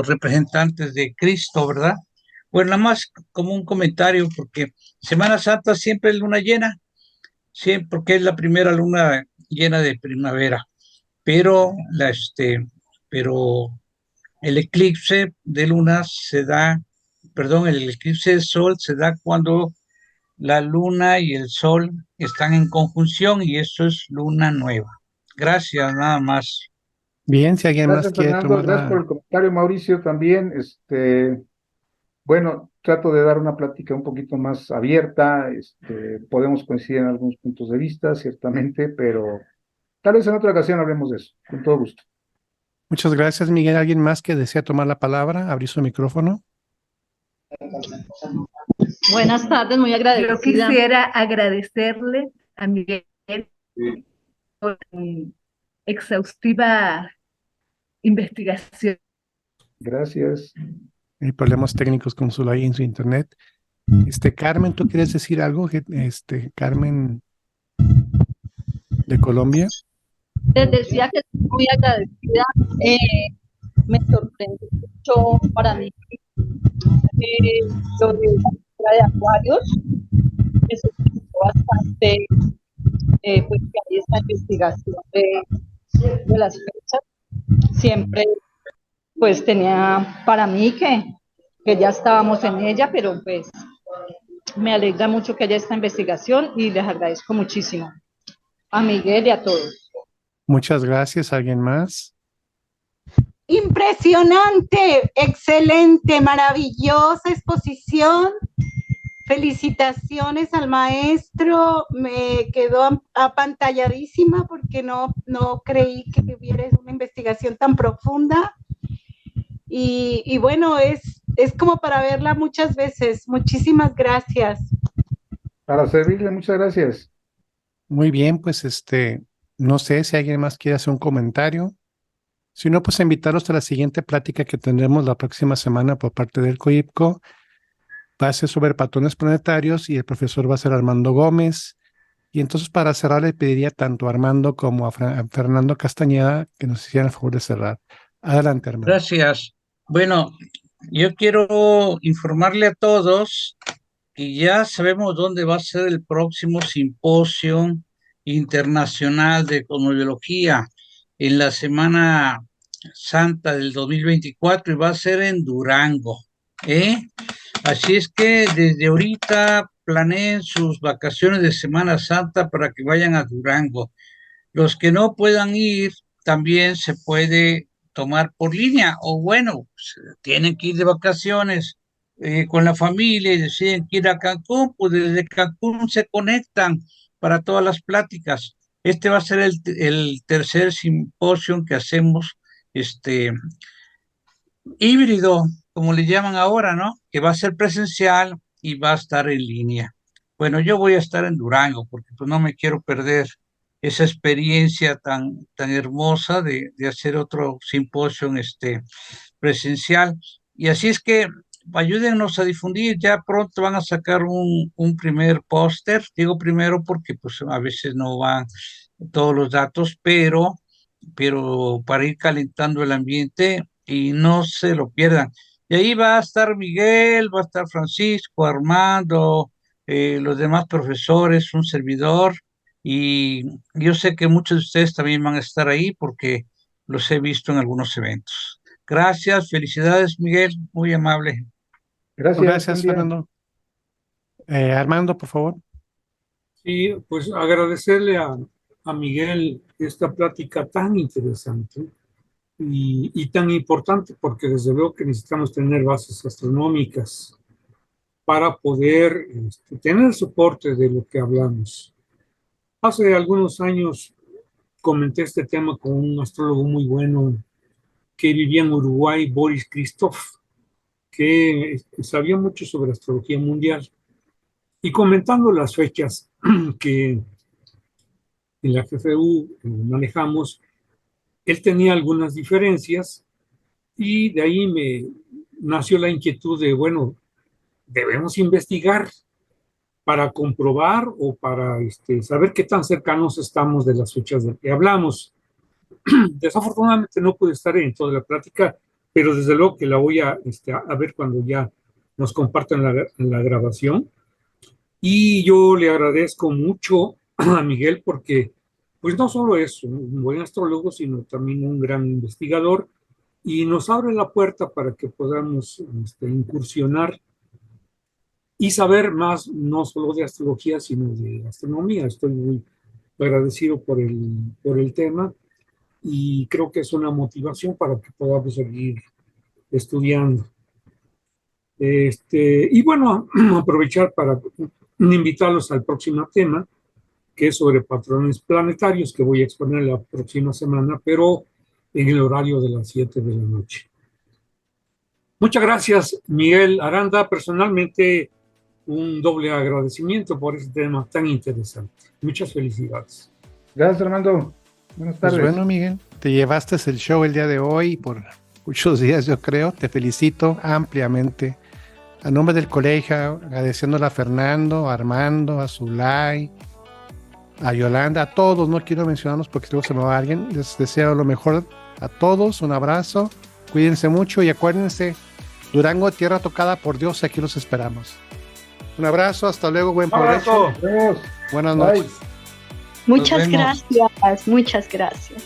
representantes de Cristo, ¿verdad? Bueno, nada más como un comentario, porque Semana Santa siempre es luna llena, siempre, porque es la primera luna llena de primavera, pero pero el eclipse de luna perdón, el eclipse de sol se da cuando la luna y el sol están en conjunción, y eso es luna nueva. Gracias, nada más. Bien, si alguien más Gracias, quiere Fernando. tomar Gracias por la... el comentario, Mauricio, también. Bueno, trato de dar una plática un poquito más abierta. Podemos coincidir en algunos puntos de vista, ciertamente, pero tal vez en otra ocasión hablemos de eso, con todo gusto. Muchas gracias, Miguel. ¿Alguien más que desea tomar la palabra? Abrir su micrófono. Buenas tardes, muy Yo agradecida. quisiera agradecerle a Miguel por su exhaustiva investigación. Gracias. Hay problemas técnicos con su en su internet. Carmen, ¿tú quieres decir algo? Carmen de Colombia. Les decía que estoy muy agradecida. Me sorprende mucho para mí lo de la cultura de acuarios. Me sorprendió bastante pues que hay esta investigación de las fechas. Siempre pues tenía para mí que ya estábamos en ella, pero pues me alegra mucho que haya esta investigación y les agradezco muchísimo a Miguel y a todos. Muchas gracias. ¿Alguien más? Impresionante, excelente, maravillosa exposición. Felicitaciones al maestro. Me quedó apantalladísima porque no creí que hubiera una investigación tan profunda. Y bueno, es como para verla muchas veces. Muchísimas gracias. Para servirle, muchas gracias. Muy bien, pues no sé si alguien más quiere hacer un comentario. Si no, pues invitarlos a la siguiente plática que tendremos la próxima semana por parte del COIPCO. Va a ser sobre patrones planetarios y el profesor va a ser Armando Gómez. Y entonces para cerrar le pediría tanto a Armando como a Fernando Castañeda que nos hicieran el favor de cerrar. Adelante, Armando. Gracias. Bueno, yo quiero informarle a todos que ya sabemos dónde va a ser el próximo simposio internacional de cosmobiología en la Semana Santa del 2024 y va a ser en Durango, ¿eh? Así es que desde ahorita planeen sus vacaciones de Semana Santa para que vayan a Durango. Los que no puedan ir, también se puede tomar por línea o bueno, pues, tienen que ir de vacaciones con la familia y deciden que ir a Cancún, pues desde Cancún se conectan para todas las pláticas. Este va a ser el tercer simposio que hacemos, híbrido, como le llaman ahora, ¿no? Que va a ser presencial y va a estar en línea. Bueno, yo voy a estar en Durango porque pues no me quiero perder esa experiencia tan hermosa de hacer otro simposio presencial. Y así es que ayúdennos a difundir, ya pronto van a sacar un primer póster, digo primero porque pues a veces no van todos los datos, pero para ir calentando el ambiente y no se lo pierdan. Y ahí va a estar Miguel, va a estar Francisco, Armando, los demás profesores, un servidor, y yo sé que muchos de ustedes también van a estar ahí porque los he visto en algunos eventos. Gracias, felicidades, Miguel, muy amable. Gracias, Gracias, Cindy. Fernando. Armando, por favor. Sí, pues agradecerle a Miguel esta plática tan interesante y tan importante, porque desde luego que necesitamos tener bases astronómicas para poder tener soporte de lo que hablamos. Hace algunos años comenté este tema con un astrólogo muy bueno que vivía en Uruguay, Boris Christoph, que sabía mucho sobre astrología mundial. Y comentando las fechas que en la GFU manejamos, él tenía algunas diferencias y de ahí me nació la inquietud de, bueno, debemos investigar para comprobar o para saber qué tan cercanos estamos de las fechas de que hablamos. Desafortunadamente no pude estar en toda la plática, pero desde luego que la voy a ver cuando ya nos compartan la grabación. Y yo le agradezco mucho a Miguel porque, pues no solo es un buen astrólogo, sino también un gran investigador y nos abre la puerta para que podamos incursionar y saber más, no solo de astrología, sino de astronomía. Estoy muy agradecido por el tema y creo que es una motivación para que podamos seguir estudiando. Y bueno, aprovechar para invitarlos al próximo tema, que es sobre patrones planetarios, que voy a exponer la próxima semana, pero en el horario de las 7 de la noche. Muchas gracias, Miguel Aranda. Personalmente, un doble agradecimiento por este tema tan interesante. Muchas felicidades. Gracias, Armando. Buenas Pues tardes. bueno, Miguel, te llevaste el show el día de hoy por muchos días, yo creo. Te felicito ampliamente. A nombre del colegio, agradeciéndole a Fernando, a Armando, a Zulay, a Yolanda, a todos. No quiero mencionarlos porque luego se me va alguien. Les deseo lo mejor a todos. Un abrazo. Cuídense mucho y acuérdense, Durango, tierra tocada por Dios, aquí los esperamos. Un abrazo, hasta luego, buen provecho. Abrazo. Adiós. Buenas Bye. noches. Nos Muchas vemos. gracias, muchas gracias.